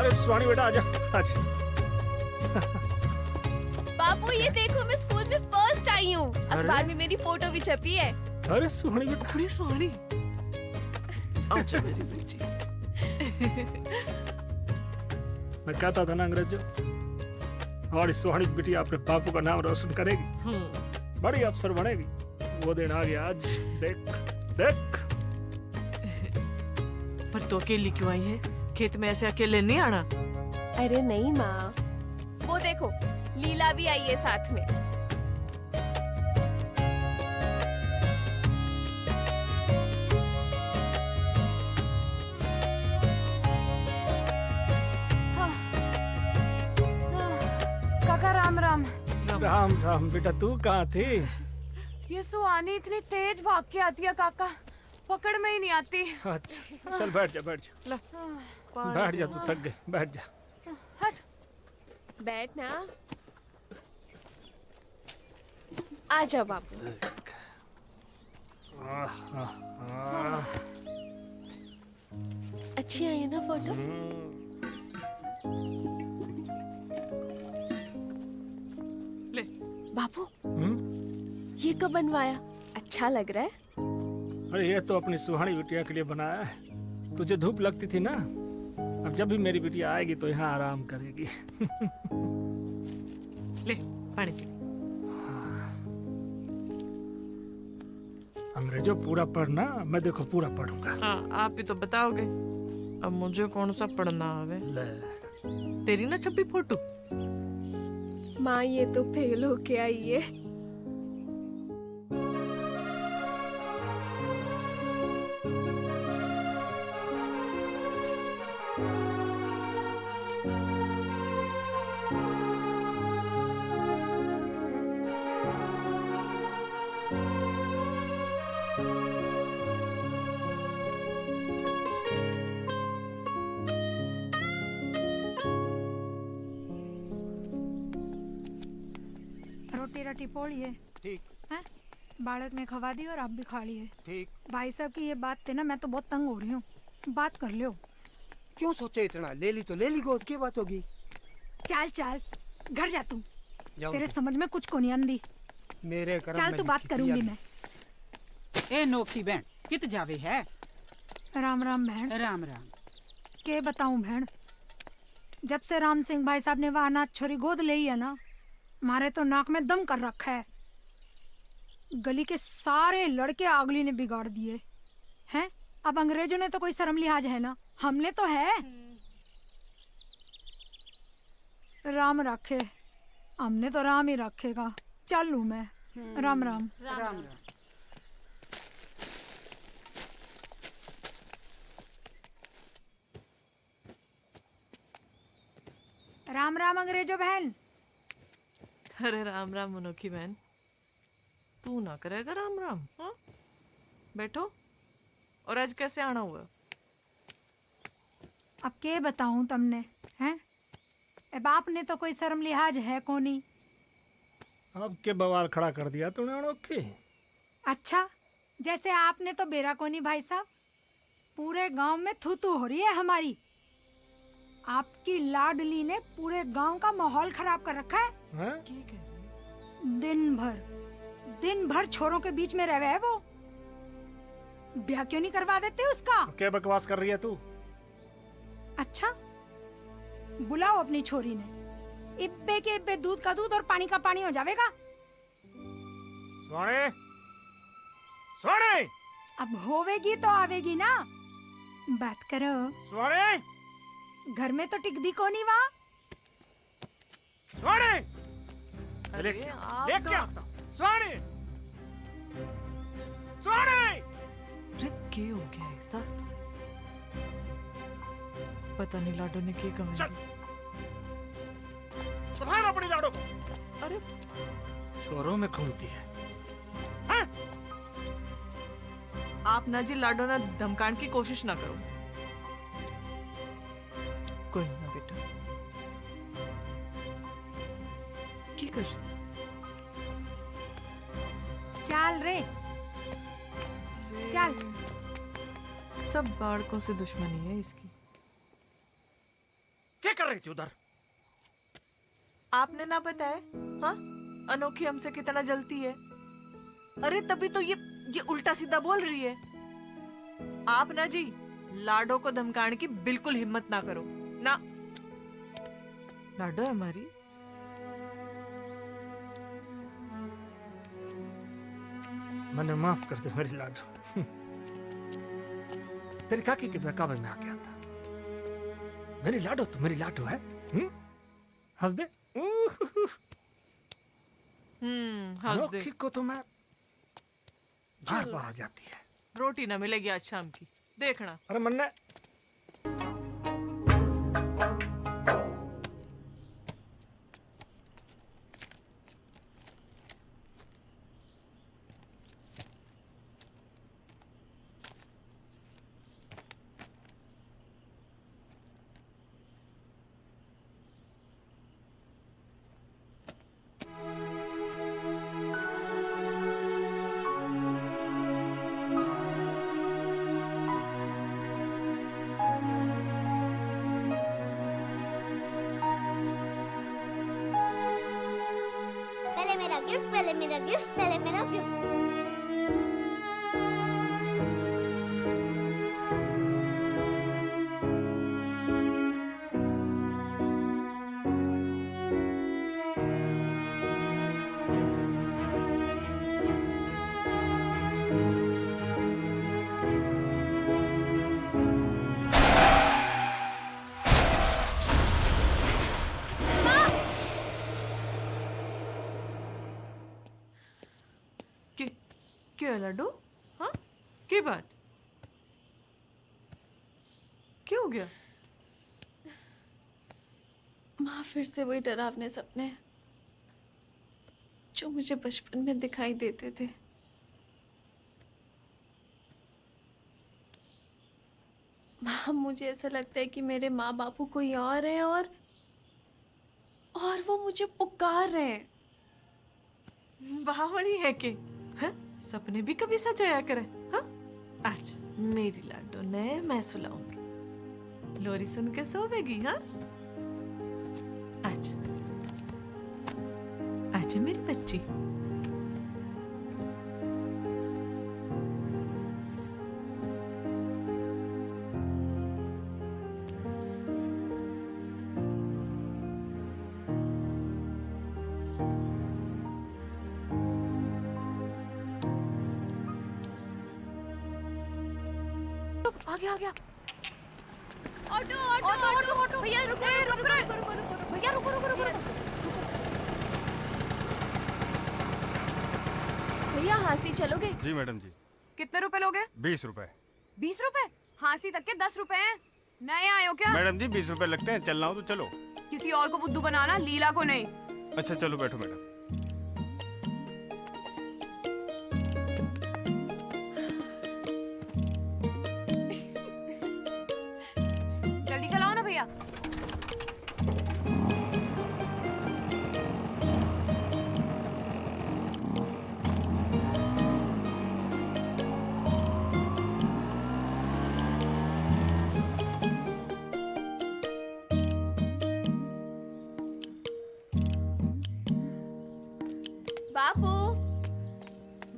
अरे सुहानी बेटा आजा आजा। बाबू ये देखो मैं स्कूल में फर्स्ट आई हूँ। अखबार में मेरी फोटो भी छपी है। अरे सुहानी बेटा। बड़ी सुहानी। अच्छा मेरी बेटी। मैं कहता था ना अंग्रेजों, हमारी सुहानी बेटी अपने बापू का नाम रोशन करेगी, बड़ी अफसर बनेगी। वो दिन आ गया आज। देख देख। पर तो अकेली क्यों आई है? खेत में ऐसे अकेले नहीं आना। अरे नहीं माँ, वो देखो लीला भी आई है साथ में। काका राम राम। राम राम बेटा, तू कहाँ थी? ये सुहानी इतनी तेज भाग के आती है काका, पकड़ में ही नहीं आती। अच्छा चल बैठ जा बैठ जा बैठ जा, तू थक गई, बैठ जा। बैठ ना। आ जाओ बाबू। अच्छी आई है ना फोटो? ले बाबू ये कब बनवाया? अच्छा लग रहा है। अरे ये तो अपनी सुहानी बिटिया के लिए बनाया है। तुझे धूप लगती थी ना, अब जब भी मेरी बिटिया आएगी तो यहाँ आराम करेगी। ले पानी पी। अंग्रेजों पूरा पढ़ना, मैं देखो पूरा पढ़ूंगा। हाँ आप ही तो बताओगे, अब मुझे कौन सा पढ़ना आवे? तेरी ना छपी फोटो। माँ ये तो फेल होके आई है। रोटी रटी पोड़िए। ठीक है, बालक ने खवा दी और आप भी खा लिए। ठीक। भाई साहब की ये बात थे ना, मैं तो बहुत तंग हो रही हूँ। बात कर लो। क्यों सोचे इतना? ले ली तो ले ली, गोद की बात होगी। चाल चाल घर जा तू। जाओ तेरे तो। समझ में कुछ को नहीं आंदी। मेरे करम चाल में तू बात लिखी थी करूंगी यार। मैं। ए नोखी बहन कित जावे है? राम राम बहन। राम राम। के बताऊं बहन, जब से राम सिंह भाई साहब ने वह अनाथ छोरी गोद ली है ना, मारे तो नाक में दम कर रखा है। गली के सारे लड़के आगली ने बिगाड़ दिए हैं। अब अंग्रेजों ने तो कोई शर्म लिहाज है ना, हमने तो है। राम रखे, हमने तो राम ही रखेगा। चल लू मैं। राम राम। राम राम। राम राम अंग्रेजों बहन। अरे राम राम अनोखी बहन, तू ना करेगा राम राम? हाँ बैठो। और आज कैसे आना हुआ? अब के बताऊं तुमने हैं? अब आपने तो कोई शर्म लिहाज है कोनी। अब के बवाल खड़ा कर दिया तूने अनोखी। अच्छा, जैसे आपने तो बेरा कोनी भाई साहब। पूरे गांव में थू थू हो रही है हमारी। आपकी लाडली ने पूरे गांव का माहौल खराब कर रखा है। दिन भर छोरों के बीच में रहे है वो। ब्याह क्यों नहीं करवा देते उसका? क्या बकवास कर रही है तू? अच्छा, बुलाओ अपनी छोरी ने। इब्बे के इब्बे दूध का दूध और पानी का पानी हो जाएगा। सोने सोने, अब होवेगी तो आवेगी ना। बात करो। सोने घर में तो टिकदी को नहीं वहाँ। सोने अरे ले क्या आता? सोने सोने। अरे क्या हो गया ऐसा? पता नहीं लाडो ने क्या कहा। संभाल अपनी लाडो को। अरे छोरों में घूमती है। आप ना जी लाडो ना धमकाने की कोशिश ना करो। कोई ना बेटा, की कर? चल रे चल। सब बालकों से दुश्मनी है इसकी। कर रही थी उधर? आपने ना बताया? हाँ, अनोखी हमसे कितना जलती है। अरे तभी तो ये उल्टा सीधा बोल रही है। आप ना जी लाडो को धमकाने की बिल्कुल हिम्मत ना करो ना। लाडो है हमारी। मैंने माफ कर दे मेरी लाडो। तेरी काकी के बहकावे में आ गया था। मेरी लाडो तो मेरी लाडो है। हंस दे। हंस दे। अनोखी को तो मैं बार बार आ जाती है। रोटी ना मिलेगी आज शाम की, देखना। अरे मन्ने पहले मेरा गिफ्ट, पहले मेरा गिफ्ट, पहले मेरा गिफ्ट। क्या लाडो? हाँ, क्या बात? क्या हो गया? माँ, फिर से वही डरावने सपने जो मुझे बचपन में दिखाई देते थे। माँ, मुझे ऐसा लगता है कि मेरे माँ बापू कोई और है और वो मुझे पुकार रहे हैं। बावड़ी है के? हाँ? सपने भी कभी सजाया करे। हाँ? आज मेरी लाडो ने मैं सुलाऊंगी। लोरी सुन के सोवेगी। हाँ? आज आज मेरी बच्ची। आ गया। ऑटो ऑटो ऑटो ऑटो भैया रुको भैया रुको। भैया हांसी चलोगे? जी मैडम जी। कितने रुपए लोगे? 20 रुपए। 20 रुपए? हांसी तक के 10 रुपए हैं। नए आए हो क्या? मैडम जी 20 रुपए लगते हैं, चलना हो तो चलो। किसी और को बुद्धू बनाना, लीला को नहीं। अच्छा चलो बैठो मैडम। जल्दी चलाओ ना भैया।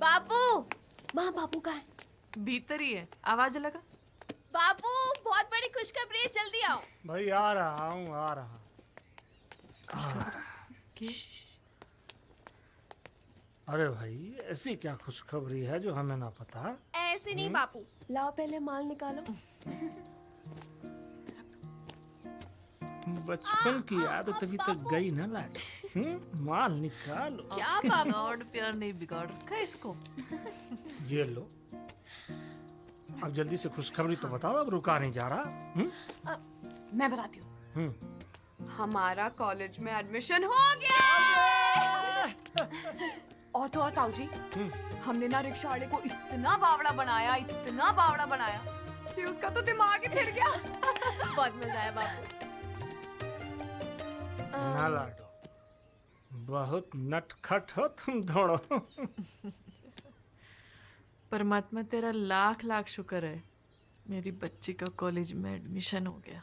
बापू माँ, बापू कहाँ है? भीतर ही है, आवाज लगा। बापू बहुत बड़ी खुशखबरी है, जल्दी आओ। भाई आ रहा हूँ। अरे भाई ऐसी क्या खुशखबरी है जो हमें ना पता? ऐसे नहीं बापू, लाओ पहले माल निकालो। बचपन की आदत अभी तक गई ना लाडो। माल निकालो। क्या बाबा और प्यार नहीं बिगाड़ रखा है इसको। ये लो, अब जल्दी से खुशखबरी तो बताओ, अब रुका नहीं जा रहा। मैं बताती हूँ। हमारा कॉलेज में एडमिशन हो गया। और तो और ताऊ जी, हमने ना रिक्शा वाले को इतना बावड़ा बनाया कि उसका तो दिमाग ही फिर गया। बहुत मजा आया बापू। ना लाडो, बहुत नटखट हो तुम दोनों। परमात्मा तेरा लाख लाख शुक्र है, मेरी बच्ची का कॉलेज में एडमिशन हो गया।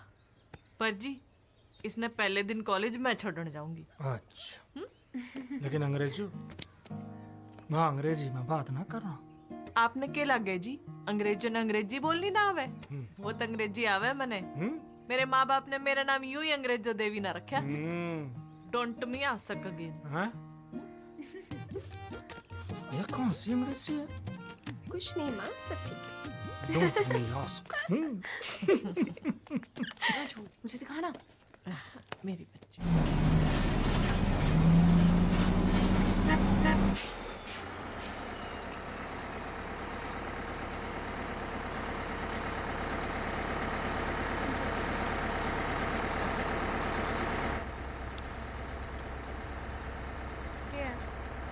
पर जी इसने पहले दिन कॉलेज मैं छोड़ने जाऊंगी। अच्छा लेकिन अंग्रेजो मैं अंग्रेजी में बात ना कर रहा। आपने के लगे जी अंग्रेजों ने अंग्रेजी बोलनी ना आवे, वो तो अंग्रेजी आवे मने। मेरे माँ बाप ने मेरा नाम यूं ही अंग्रेजो देवी ना रखा। Don't me ask again. ये कौन सी अंग्रेजी है? कुछ नहीं माँ, सब ठीक है। Don't me ask. मुझे दिखाना। मेरी बच्ची।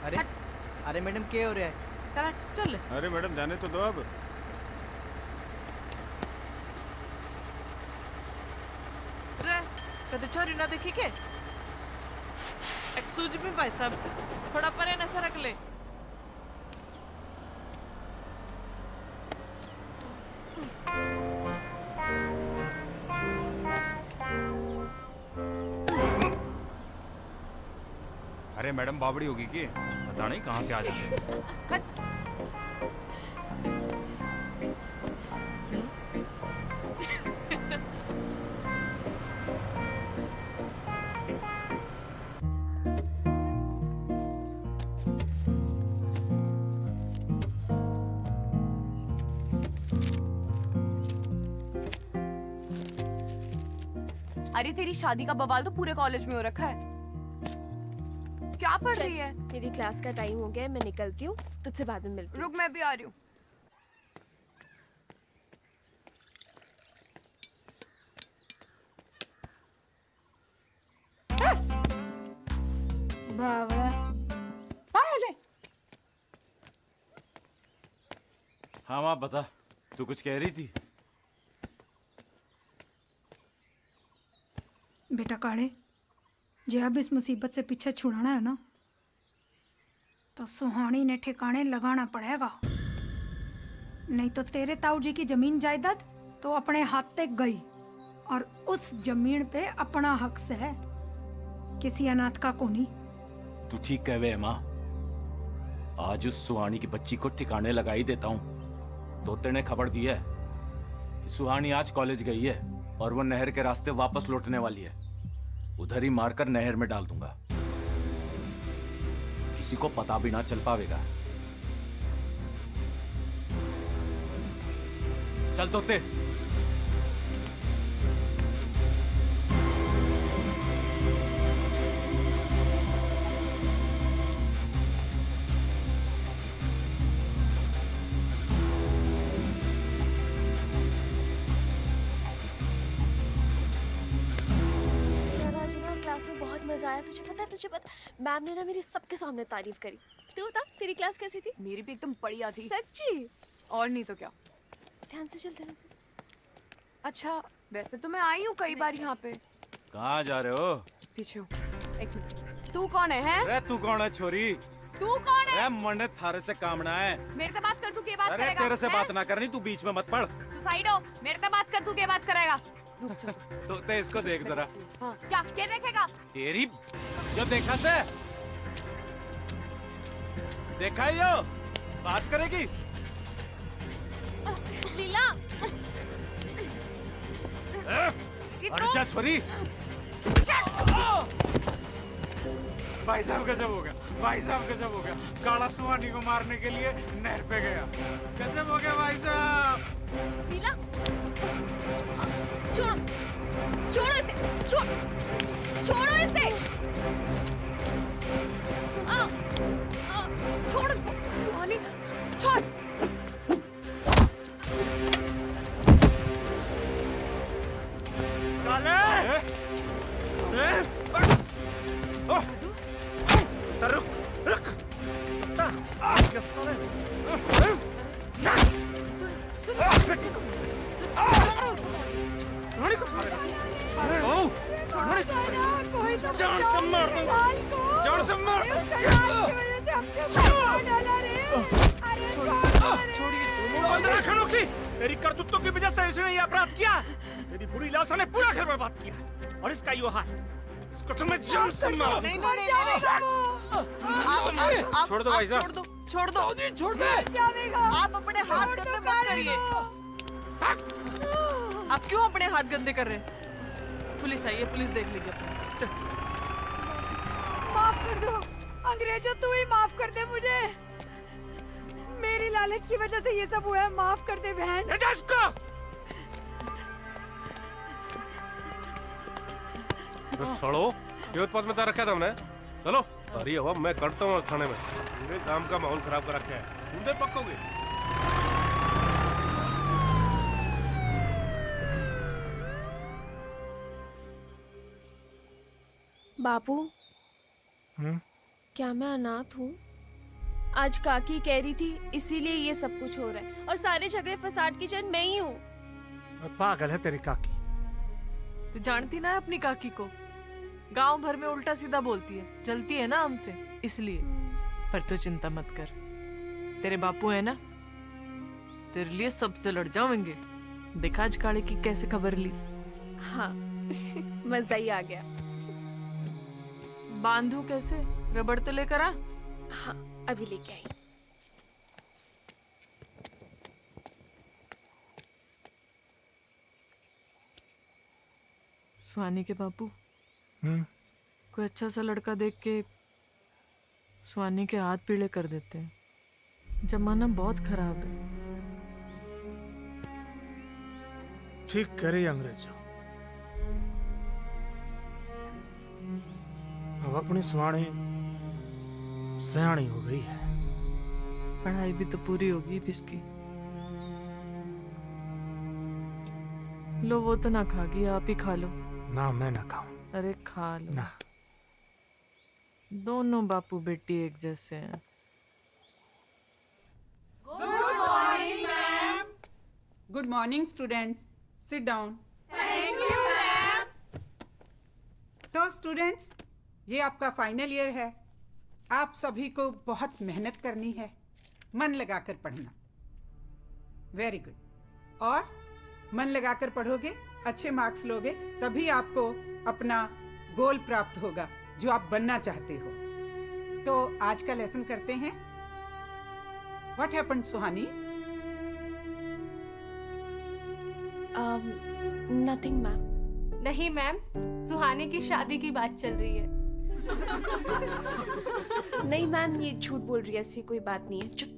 अरे अरे मैडम क्या हो रहा है? चल चल। अरे मैडम जाने तो दो अब। रे कदे छोरी ना देखी के? एक्सक्यूज मी भाई साहब, थोड़ा परे न सरक ले। अरे मैडम बावड़ी होगी कि पता नहीं कहाँ से आ जाते हैं। अरे तेरी शादी का बवाल तो पूरे कॉलेज में हो रखा है। क्या पढ़ रही है? मेरी क्लास का टाइम हो गया है, मैं निकलती हूँ, तुझसे बाद में मिलती हूँ। रुक, मैं भी आ रही हूँ। बावड़ा हाँ माँ बता, तू कुछ कह रही थी? बेटा काले, जे अब इस मुसीबत से पीछे छुड़ाना है ना, तो सुहानी ने ठिकाने लगाना पड़ेगा, नहीं तो तेरे ताऊ जी की जमीन जायदाद तो अपने हाथ तक गई, और उस जमीन पे अपना हक से है किसी अनाथ का कोनी। तू ठीक कहवे है माँ, आज उस सुहानी की बच्ची को ठिकाने लगा ही देता हूँ। तोते ने खबर दी है कि सुहानी आज कॉलेज गई है और वो नहर के रास्ते वापस लौटने वाली है। उधर ही मारकर नहर में डाल दूंगा, किसी को पता भी ना चल पाएगा। चल तोते। क्लास में बहुत मजा आया। तुझे पता मैम ने ना मेरी सबके सामने तारीफ करी। तू बता, तेरी क्लास कैसी थी? मेरी भी एकदम बढ़िया थी। सच्ची? और नहीं तो क्या। ध्यान से चल, ध्यान से। अच्छा, वैसे तो मैं आई हूँ कई बार यहाँ पे। कहाँ जा रहे हो? पीछे हो। एक मिनट। तू कौन है? अरे तू कौन है छोरी? तू कौन है? अरे मन्ने थारे से कामना है। मेरे से बात कर, तू क्या बात अरे करेगा? तेरे से बात ना करनी, तू बीच में मत पड़। तू साइड हो। मेरे से बात कर, तू क्या बात करेगा? तो इसको देख जरा। हाँ, क्या देखेगा? तेरी जो देखा से देखा ही हो, बात करेगी। लीला, अरे जा छोरी। भाई साहब गजब हो गया, भाई साहब गजब हो गया। काला सुहानी को मारने के लिए नहर पे गया। गजब हो गया भाई साहब। लीला, छोड़ो इसे, छोड़ो इसे। छोड़ इसको। सुहानी, छोड़। काले, रुक। जान से मार दूंगा, जान से मार। छोड़िए, बंद रखो की। तेरी करतूतों की वजह से इसने ये अपराध किया। तेरी बुरी लालसा ने पूरा घर बर्बाद किया और इसका यो हाल। इसको तुम्हें जान से मारो। नहीं नहीं नहीं छोड़ दो भाई साहब। छोड़ दो छोड़ दो छोड़ दे। आप अपने हाथ गंदे मत करिए। आप क्यों अपने हाथ गंदे कर रहे हैं? पुलिस आई है, पुलिस देख लेगी अपने। माफ कर दो अंग्रेजों, तू ही माफ कर दे मुझे। मेरी लालच की वजह से ये सब हुआ है, माफ कर दे बहन। तो सड़ो ये उत्पाद मचा रखा था हमने। चलो अरे अब मैं करता हूँ थाने में। पूरे काम का माहौल खराब कर रखा है। तुम पक्कोगे? बापू क्या मैं अनाथ हूँ? आज काकी कह रही थी इसीलिए ये सब कुछ हो रहा है और सारे झगड़े फसाद की जड़ मैं ही हूँ। पागल है तेरी काकी। तू जानती ना है अपनी काकी को, गांव भर में उल्टा सीधा बोलती है, जलती है ना हमसे इसलिए। पर तू चिंता मत कर, तेरे बापू है ना, तेरे लिए सबसे लड़ जाएंगे। देखा आज काले की कैसे खबर ली। हाँ मजा ही आ गया। बांधू कैसे? रबड़ तो लेकर आ। हाँ अभी लेके आई। सुहानी के बापू कोई अच्छा सा लड़का देख के सुहानी के हाथ पीले कर देते हैं। जमाना बहुत खराब है। ठीक करे अंग्रेजों। अब अपनी सुहानी सयानी हो गई है। पढ़ाई भी तो पूरी होगी इसकी। लो वो तो ना खागी, आप ही खा लो। ना मैं ना खाऊं। अरे खा लो ना। दोनों बापू बेटी एक जैसे हैं। Good morning students, sit down. तो स्टूडेंट्स, ये आपका फाइनल ईयर है। आप सभी को बहुत मेहनत करनी है, मन लगाकर पढ़ना। Very good. और मन लगाकर पढ़ोगे, अच्छे मार्क्स लोगे, तभी आपको अपना गोल प्राप्त होगा जो आप बनना चाहते हो। तो आज का लेसन करते हैं। What happened Suhani? Nothing ma'am. नहीं मैम, सुहानी की शादी की बात चल रही है। नहीं मैम, ये झूठ बोल रही है, ऐसी कोई बात नहीं है। चुप।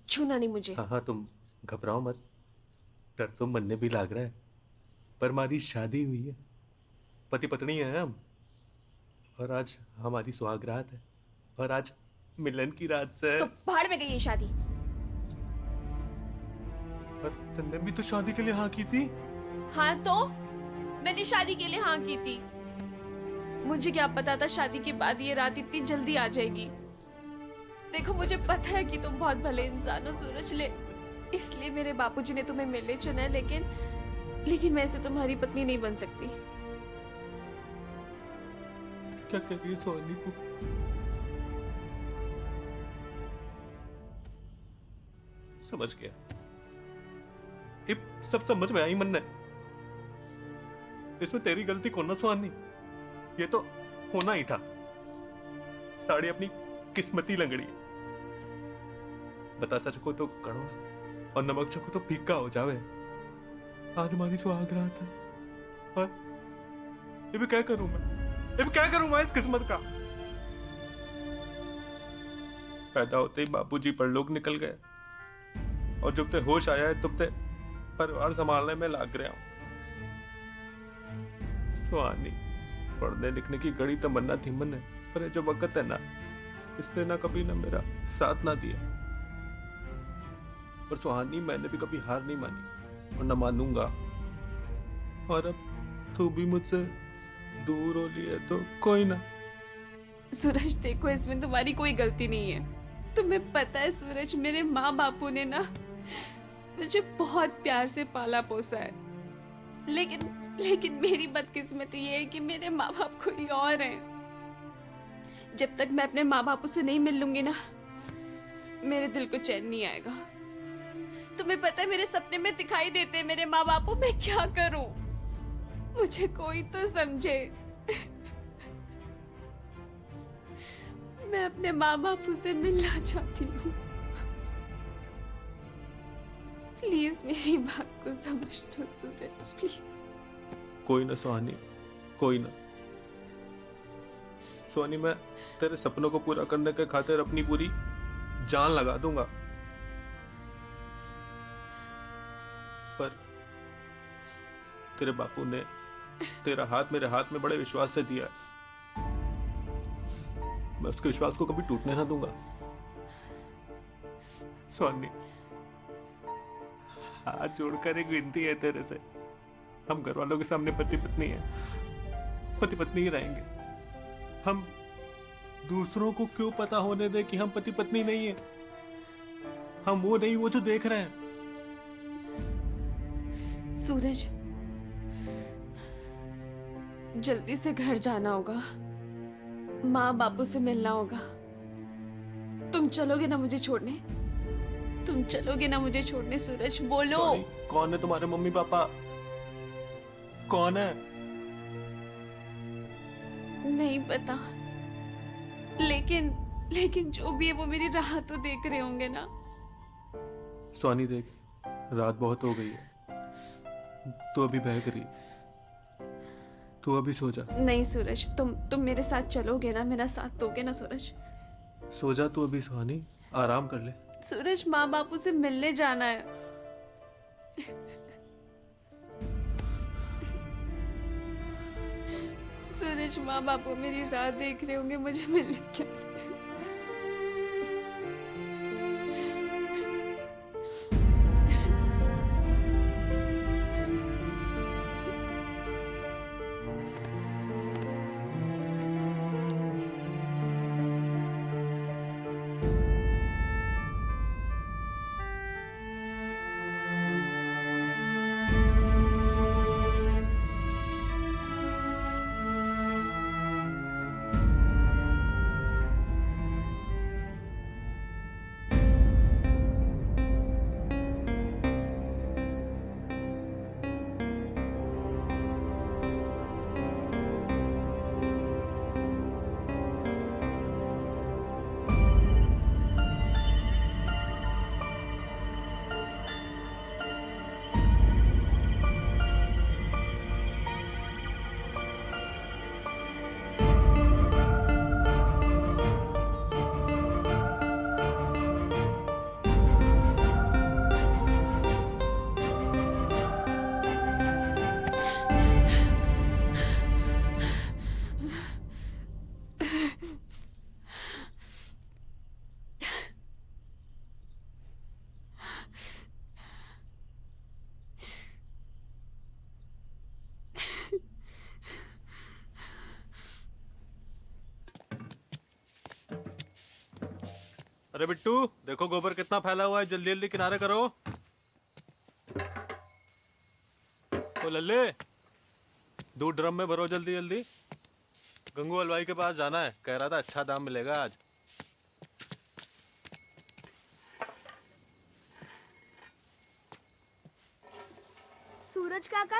छूना नहीं मुझे। हाँ तुम घबराओ मत। डर तो मन में भी लग रहा है, पर हमारी शादी हुई है, पति पत्नी है हम, और आज हमारी सुहागरात है, और आज मिलन की रात से। तो भाड़ में गई ये शादी। तुमने भी तो शादी के लिए हाँ की थी। हाँ तो मैंने शादी के लिए हाँ की थी। मुझे क्या पता था शादी के बाद ये रात इतनी जल्दी आ जाएगी। देखो मुझे पता है कि तुम बहुत भले इंसान हो सूरज ले, इसलिए मेरे बापूजी ने तुम्हें मिलने चुना है, लेकिन मैं ऐसे तुम्हारी पत्नी नहीं बन सकती। क्या कर रही है सोनी को? समझ गया, ये सब समझ में आई। मन ने इसमें तेरी गलती कौन ना सुहानी, ये तो होना ही था। साड़ी अपनी किस्मती लंगड़ी है। बता सच को तो कड़वा और नमक चको तो फीका हो जावे। आज हमारी सुहागरात है, और ये भी क्या करूं मैं, ये भी क्या करूं मैं इस किस्मत का। पैदा होते ही बापूजी परलोक निकल गए, और जब ते होश आया है तब ते परिवार संभालने में लग रहा हूं। सुहानी पढ़ने लिखने की गड़ी तमन्ना थी मन, पर ये जो वक्त है ना, इसने ना कभी ना मेरा साथ ना दिया। पर सुहानी, मैंने भी कभी हार नहीं मानी और न मानूंगा। और अब तू भी मुझसे दूर हो ली है तो कोई ना। सूरज देखो, इसमें तुम्हारी कोई गलती नहीं है। तुम्हें पता है सूरज, मेरे माँ बापू ने ना मुझे बहुत प्यार से पाला पोसा है, लेकिन मेरी बदकिस्मती ये है कि मेरे माँ बाप कोई और हैं। जब तक मैं अपने माँ बापू से नहीं मिल लूंगी ना, मेरे दिल को चैन नहीं आएगा। तुम्हें पता है मेरे सपने में दिखाई देते हैं मेरे माँ बापू। मैं क्या करूं? मुझे कोई तो समझे। मैं अपने माँ बापू से मिलना चाहती हूँ। प्लीज मेरी बात को समझ लो सूरज, प्लीज। कोई ना सुहानी, कोई ना। सुहानी, मैं तेरे सपनों को पूरा करने के खातिर अपनी पूरी जान लगा दूंगा, पर तेरे बापू ने तेरा हाथ मेरे हाथ में बड़े विश्वास से दिया है। मैं उसके विश्वास को कभी टूटने ना दूंगा। सुहानी, हाथ जोड़कर एक विनती है तेरे से। हम घर वालों के सामने पति पत्नी हैं, पति पत्नी ही रहेंगे। हम दूसरों को क्यों पता होने दे कि हम पति पत्नी नहीं है? हम वो नहीं, वो जो देख रहे हैं। सूरज, जल्दी से घर जाना होगा, माँ बापू से मिलना होगा। तुम चलोगे ना मुझे छोड़ने? तुम चलोगे ना मुझे छोड़ने सूरज? बोलो। कौन है तुम्हारे मम्मी पापा? कौन है? नहीं पता, लेकिन जो भी है वो मेरी राह तो देख रहे होंगे ना। सोनी देख, रात बहुत हो गई है, तू अभी बहक रही, तू अभी सो जा। नहीं सूरज, तुम मेरे साथ चलोगे ना, मेरा साथ दोगे ना सूरज? सो जा तू अभी सुहानी, आराम कर ले। सूरज, माँ बापू से मिलने जाना है। सूरज, माँ बापू मेरी राह देख रहे होंगे, मुझे मिलने जाना है। अरे बिट्टू, देखो गोबर कितना फैला हुआ है, जल्दी जल्दी किनारे करो। ओ लल्ले, दूध ड्रम में भरो जल्दी जल्दी। गंगू हलवाई के पास जाना है, कह रहा था अच्छा दाम मिलेगा आज।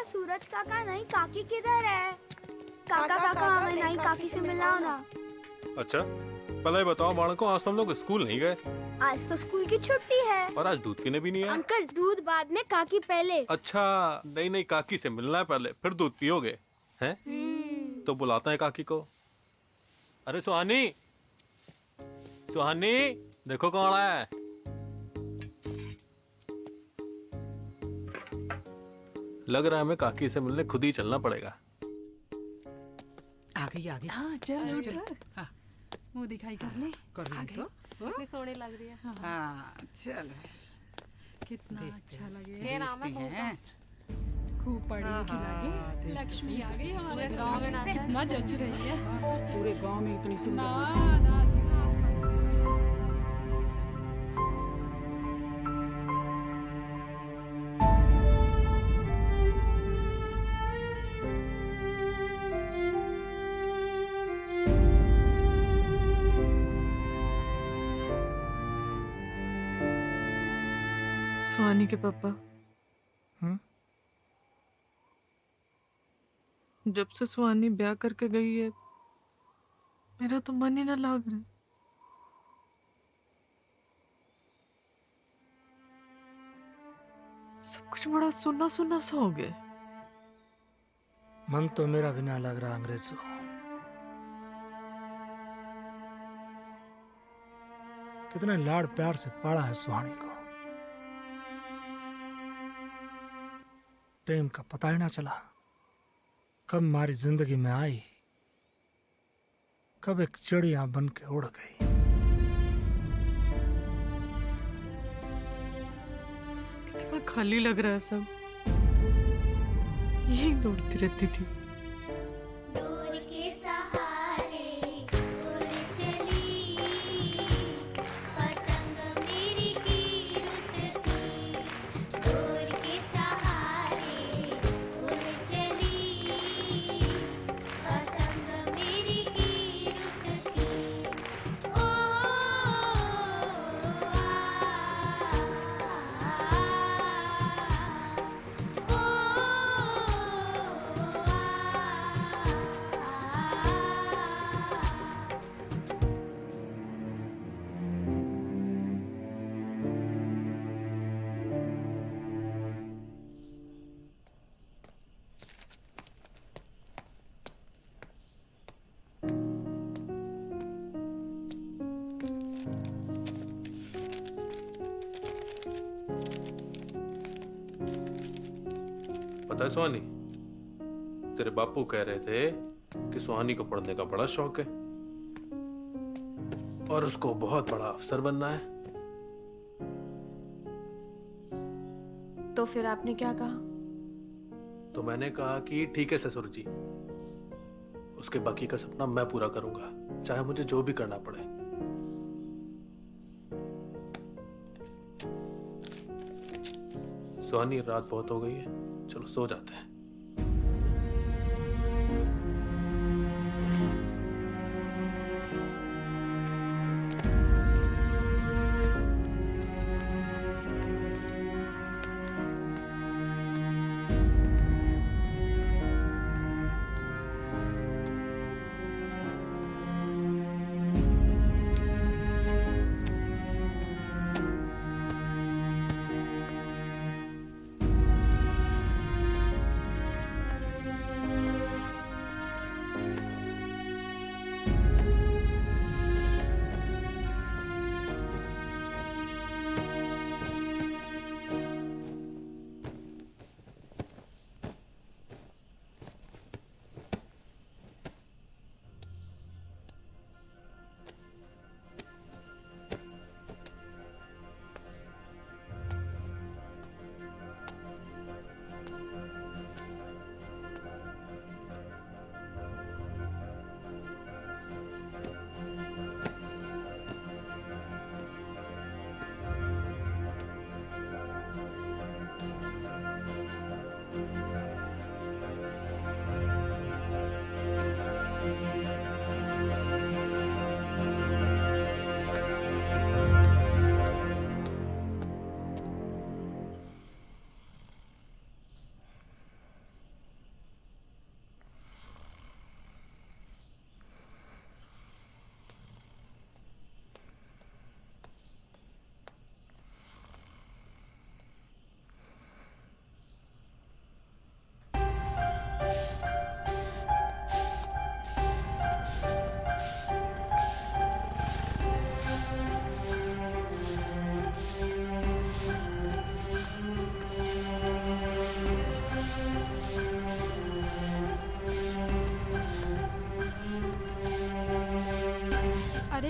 सूरज काका नहीं, काकी किधर है? काका हमें नहीं काकी से मिलाओ ना। अच्छा, पहले बताओ बालको, आज तुम लोग स्कूल नहीं गए? आज तो स्कूल की छुट्टी है। और आज दूध पीने भी नहीं है? अंकल, दूध बाद में, काकी पहले। अच्छा, नहीं काकी से मिलना है पहले, फिर दूध पियोगे हैं? तो बुलाते हैं काकी को। अरे सुहानी, सुहानी, देखो कौन आया है। लग रहा है हमें काकी से मिलने खुद ही चलना पड़ेगा। गई आ गई। हाँ चल चल, उठ हाँ, मुंह दिखाई कर ले। कर आ ली गई। तो कितनी सोने लग रही है। हाँ चल कितना देखते अच्छा लगे। ये नाम है देखते हैं। खूब पढ़ी लिखी लागे। देखते लक्ष्मी आ गई हमारे पूरे घर गांव में में। नाचा है। कितना जच रही है। पूरे गांव में इतनी सुंदर ना लड़की। ना ना आसपास। सुहानी के पापा। जब से सुहानी ब्याह करके गई है मेरा तो मन ही ना लाग रहा। सब कुछ बड़ा सुना सुना सा हो गया। मन तो मेरा भी ना लग रहा अंग्रेजों। कितने लाड़ प्यार से पाला है सुहानी को, टाइम का पता ही ना चला। कब हमारी जिंदगी में आई, कब एक चिड़िया बन के उड़ गई। कितना खाली लग रहा है सब। यही दौड़ती रहती थी। डोर के सहारे उड़ चली पतंग मेरी कीर्त थी। डोर के सहारे उड़ चली पतंग मेरी कीर्त थी। ओ पता है सुहानी, तेरे बापू कह रहे थे कि सुहानी को पढ़ने का बड़ा शौक है और उसको बहुत बड़ा अफसर बनना है। तो फिर आपने क्या कहा? तो मैंने कहा कि ठीक है ससुर जी, उसके बाकी का सपना मैं पूरा करूंगा, चाहे मुझे जो भी करना पड़े। सुहानी, रात बहुत हो गई है, चलो सो जाते हैं।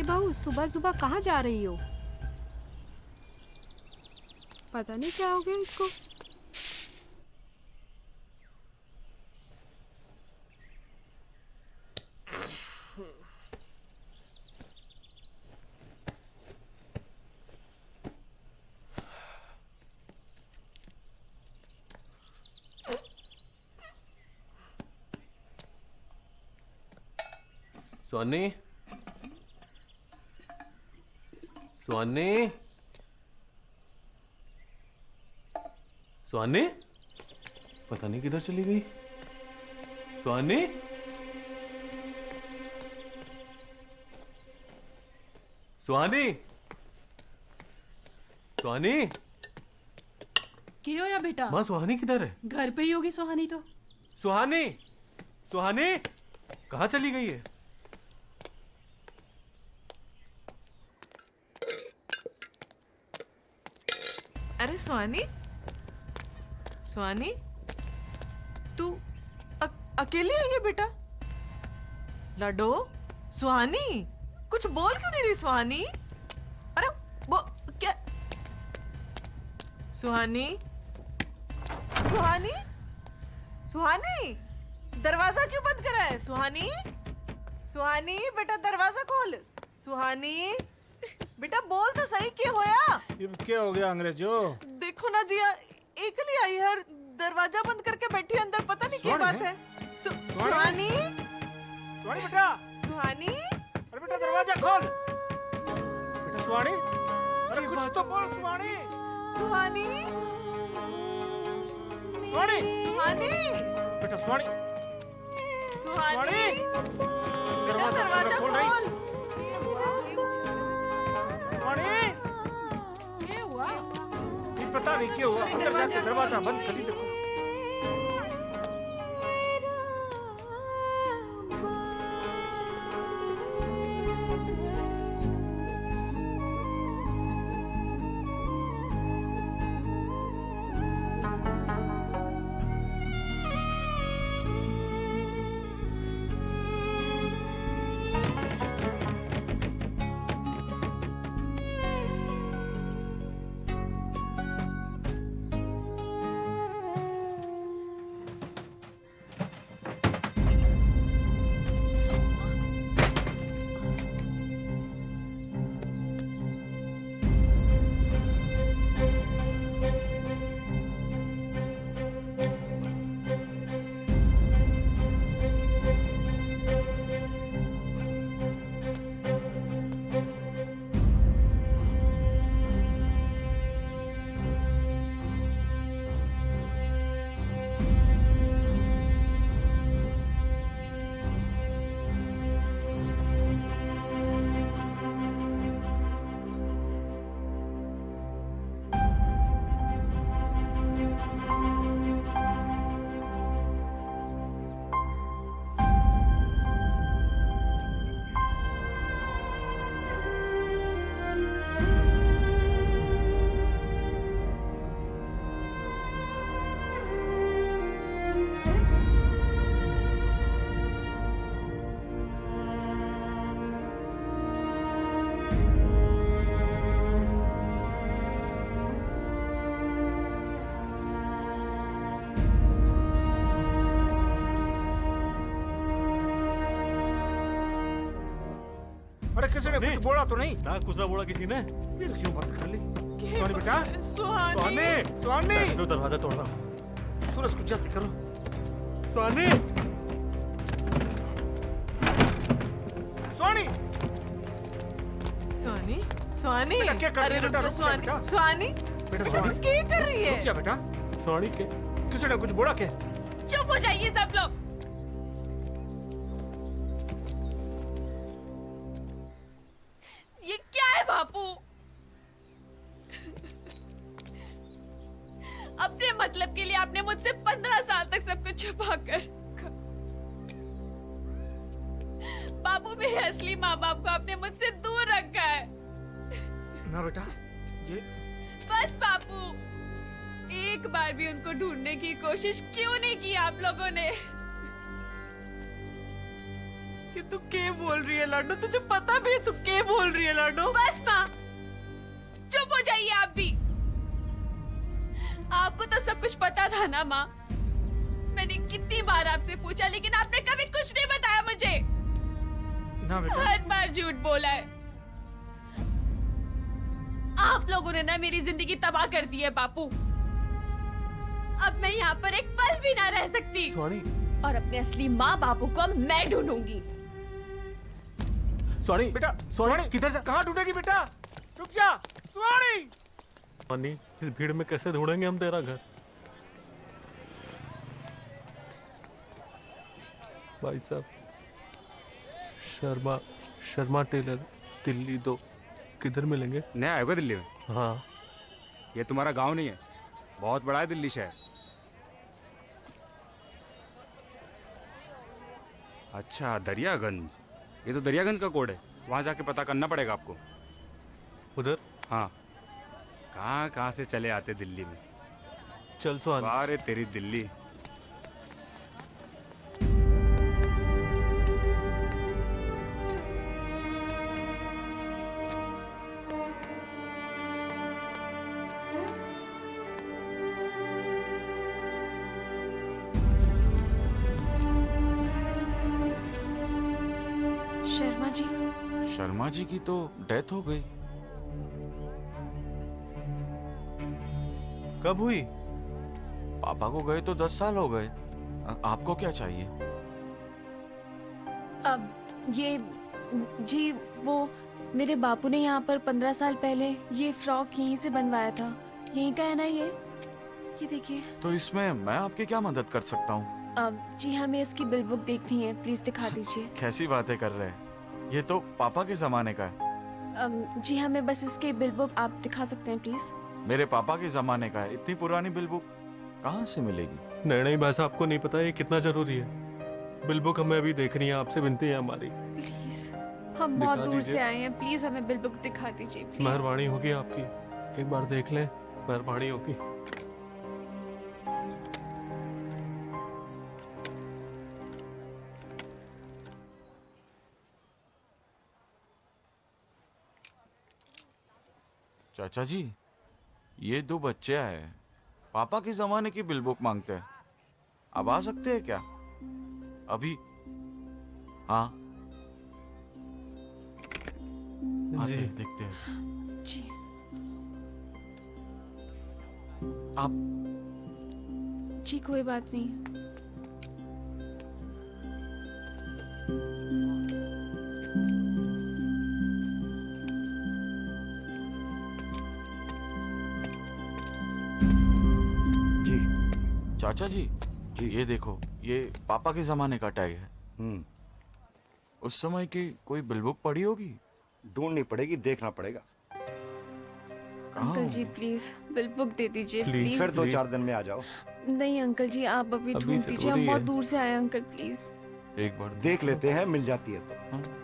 बहू सुबह सुबह कहाँ जा रही हो? पता नहीं क्या हो गया इसको। सुहानी, सुहानी, सुहानी, पता नहीं किधर चली गई। सुहानी, सुहानी, सुहानी, क्यों हो या बेटा? माँ सुहानी किधर है? घर पे ही होगी सुहानी तो। सुहानी, सुहानी, कहाँ चली गई है? अरे सुहानी, सुहानी, तू अकेली आई है बेटा? लड्डू, सुहानी, कुछ बोल क्यों नहीं रही सुहानी? अरे वो क्या? सुहानी, सुहानी, सुहानी, दरवाजा क्यों बंद करा है? सुहानी, सुहानी, बेटा दरवाजा खोल। सुहानी, बेटा बोल तो सही, क्या होया? ये क्या हो गया अंग्रेजो? देखो ना जिया, एकली आई है, दरवाजा बंद करके बैठी है अंदर, पता नहीं क्या बात है। सुहानी, सुहानी बेटा, सुहानी, अरे बेटा दरवाजा खोल। बेटा सुहानी, अरे कुछ तो बोल सुहानी। सुहानी, सुहानी, सुहानी, बेटा सुहानी, सुहानी, बेटा दरवाजा खोल। क्या हुआ? पता नहीं क्या हुआ, अंदर जाके दरवाजा बंद कर ली। देखो किसी ने कुछ बोला तो नहीं? ना कुछ ना बोला किसी ने। फिर क्यों बात कर ली? सुहानी बेटा, सुहानी, सुहानी, तो दरवाजा तोड़ना। सूरज को जल्दी करो। सुहानी, सुहानी, सुहानी, सुहानी, क्या कर अरे रही है रुक बेटा? जा सुहानी, सुहानी, बेटा सुहानी, क्या कर रही है? रुक जा बेटा। सुहानी के किसी ने कुछ बोला क्या? चुप हो जाइए सब लोग। ये क्या है बापू? अपने मतलब के लिए आपने मुझसे 15 साल तक सब कुछ छुपा कर रखा। बापू मेरे असली माँ बाप को आपने मुझसे दूर रखा है। ना बेटा, ये बस बापू, एक बार भी उनको ढूंढने की कोशिश क्यों नहीं की आप लोगों ने? ये तू क्या बोल रही है लाडो? तुझे पता भी है तू क्या बोल रही है लाडो? बस माँ, चुप हो जाइए आप भी। आपको तो सब कुछ पता था ना माँ। मैंने कितनी बार आपसे पूछा लेकिन आपने कभी कुछ नहीं बताया मुझे। ना बेटा। हर बार झूठ बोला है। आप लोगों ने ना मेरी जिंदगी तबाह कर दी है बापू। अब मैं यहाँ पर एक पल भी ना रह सकती। स्वाणी। और अपने असली माँ बापू को मैं ढूंढूंगी। स्वाणी बेटा, स्वाणी किधर जा? कहाँ ढूंढेगी बेटा? रुक जा स्वाणी। स्वाणी, इस भीड़ में कैसे ढूंढेंगे हम तेरा घर? भाई साहब, शर्मा टेलर दिल्ली 2 किधर मिलेंगे? नया आएगा दिल्ली में? हाँ। ये तुम्हारा गांव नहीं है, बहुत बड़ा है दिल्ली शहर। अच्छा, दरियागंज। ये तो दरियागंज का कोड है, वहां जाके पता करना पड़ेगा आपको। उधर? हाँ। कहाँ से चले आते दिल्ली में। चल स्वाणी। अरे तेरी दिल्ली। शर्मा जी। शर्मा जी की तो डेथ हो गई। कब हुई? पापा को गए तो 10 साल हो गए। आपको क्या चाहिए? अब ये जी वो मेरे बापू ने यहाँ पर 15 साल पहले ये फ्रॉक यहीं से बनवाया था। यहीं का है ना ये देखिए। तो इसमें मैं आपकी क्या मदद कर सकता हूँ? अब जी हमें इसकी बिल बुक देखनी है, प्लीज दिखा दीजिए। कैसी बातें कर रहे हैं? ये तो पापा के जमाने का है। जी हमें बस इसके बिल बुक आप दिखा सकते हैं प्लीज। मेरे पापा के जमाने का है। इतनी पुरानी बिल बुक कहाँ से मिलेगी? नहीं भाई साहब, आपको नहीं पता ये कितना जरूरी है। बिल बुक हमें अभी देखनी है, आपसे विनती है हमारी। प्लीज, हम बहुत दूर से आए हैं, प्लीज हमें बिल बुक दिखा दीजिए प्लीज। मेहरबानी होगी आपकी, एक बार देख लें, मेहरबानी होगी। चाचा जी, ये 2 बच्चे आए, पापा के जमाने की बिल बुक मांगते हैं। अब आ सकते हैं क्या अभी? हाँ आते हैं, देखते हैं। जी आप जी कोई बात नहीं। चाचा जी, ये देखो, ये पापा के जमाने का टैग है। उस समय की कोई बिल बुक पड़ी होगी? ढूंढनी पड़ेगी, देखना पड़ेगा। Uncle ji please bill book दे दीजिए प्लीज। फिर 2-4 दिन में आ जाओ। नहीं अंकल जी, आप अभी ढूंढ दीजिए, हम बहुत दूर से आए हैं अंकल प्लीज। एक बार देख लेते हैं, मिल जाती है तो।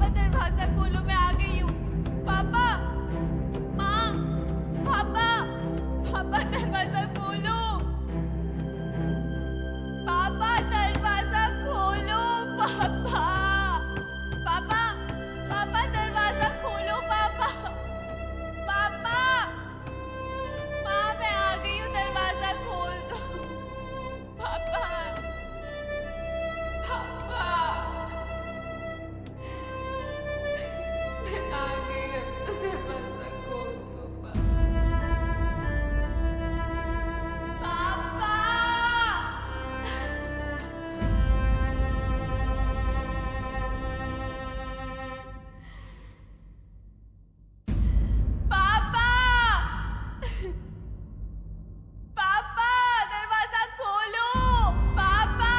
पापा दरवाजा खोलो, मैं आ गई हूँ। पापा, माँ, पापा, पापा दरवाजा खोलो। पापा दरवाजा खोलो। पापा, पापा, पापा दरवाजा खोलो। पापा, पापा, माँ मैं आ गई हूँ, दरवाजा खोल दो। पापा, पापा, मैं आ गई हूँ, दरवाजा खोल दो। पापा, पापा, पापा दरवाजा खोलो। पापा,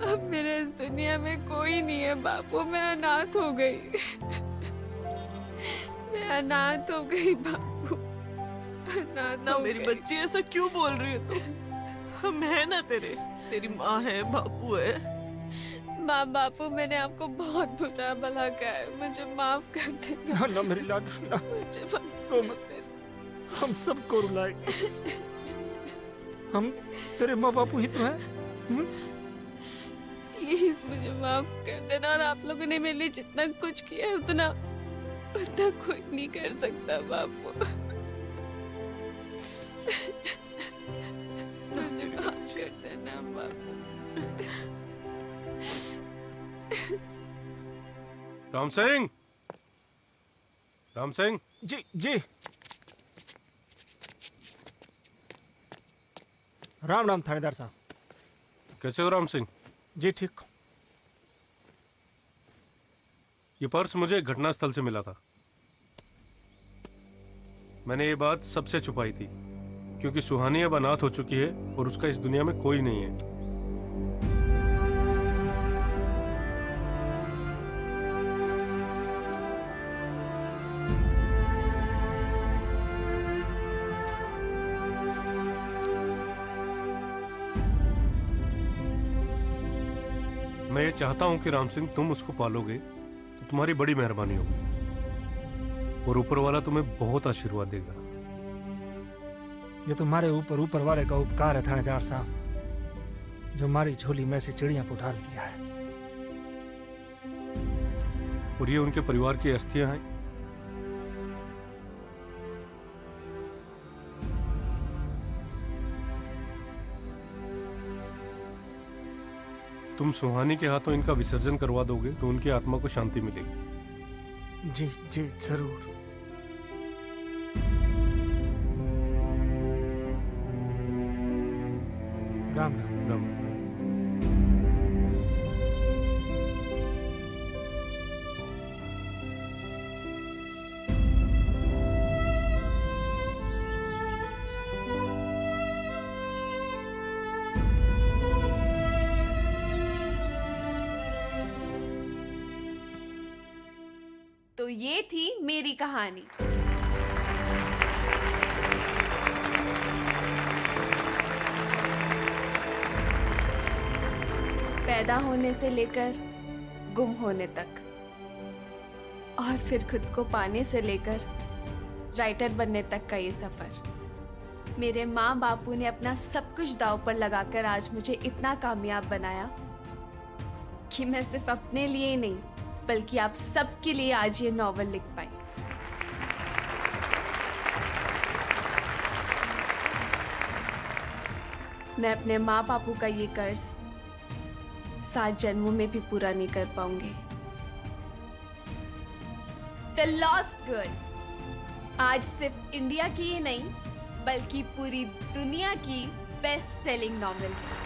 अब मेरे इस दुनिया में कोई नहीं है बापू, मैं अनाथ हो गई। मैं अनाथ हो गई बापू, अनाथ ना हो मेरी गई। बच्ची, ऐसा क्यों बोल रही है तू? हम है ना तेरी माँ है, बापू है। माँ बापू मैंने आपको बहुत बुरा भला कहा है, मुझे माफ कर देना। ना मेरी लाडू ना, मुझे माफ रो मत। हम सबको रुलाएंगे। हम तेरे माँ बापू ही तो हैं। प्लीज मुझे माफ कर देना, और आप लोगों ने मेरे लिए जितना कुछ किया है उतना कोई नहीं कर सकता बापू। मुझे माफ कर देना बापू। राम सिंह, राम सिंह। जी जी। राम राम थानेदार साहब। कैसे हो राम सिंह? जी ठीक। ये पर्स मुझे घटनास्थल से मिला था। मैंने ये बात सबसे छुपाई थी क्योंकि सुहानी अब अनाथ हो चुकी है और उसका इस दुनिया में कोई नहीं है। मैं ये चाहता हूं कि राम सिंह तुम उसको पालोगे तो तुम्हारी बड़ी मेहरबानी होगी और ऊपर वाला तुम्हें बहुत आशीर्वाद देगा। ये तुम्हारे ऊपर वाले का उपकार है थानेदार साहब, जो हमारी झोली में से चिड़िया को डाल दिया है। और ये उनके परिवार की अस्थियां हैं। तुम सुहानी के हाथों इनका विसर्जन करवा दोगे तो उनकी आत्मा को शांति मिलेगी। जी जी जरूर। राम राम। राम। तो ये थी मेरी कहानी। पैदा होने से लेकर गुम होने तक और फिर खुद को पाने से लेकर राइटर बनने तक का ये सफर। मेरे माँ बापू ने अपना सब कुछ दांव पर लगाकर आज मुझे इतना कामयाब बनाया कि मैं सिर्फ अपने लिए ही नहीं बल्कि आप सबके लिए आज ये नॉवल लिख पाई। मैं अपने माँ बापू का ये कर्ज 7 जन्मों में भी पूरा नहीं कर पाऊंगी। द लॉस्ट गर्ल आज सिर्फ इंडिया की ही नहीं बल्कि पूरी दुनिया की बेस्ट सेलिंग नॉवल है।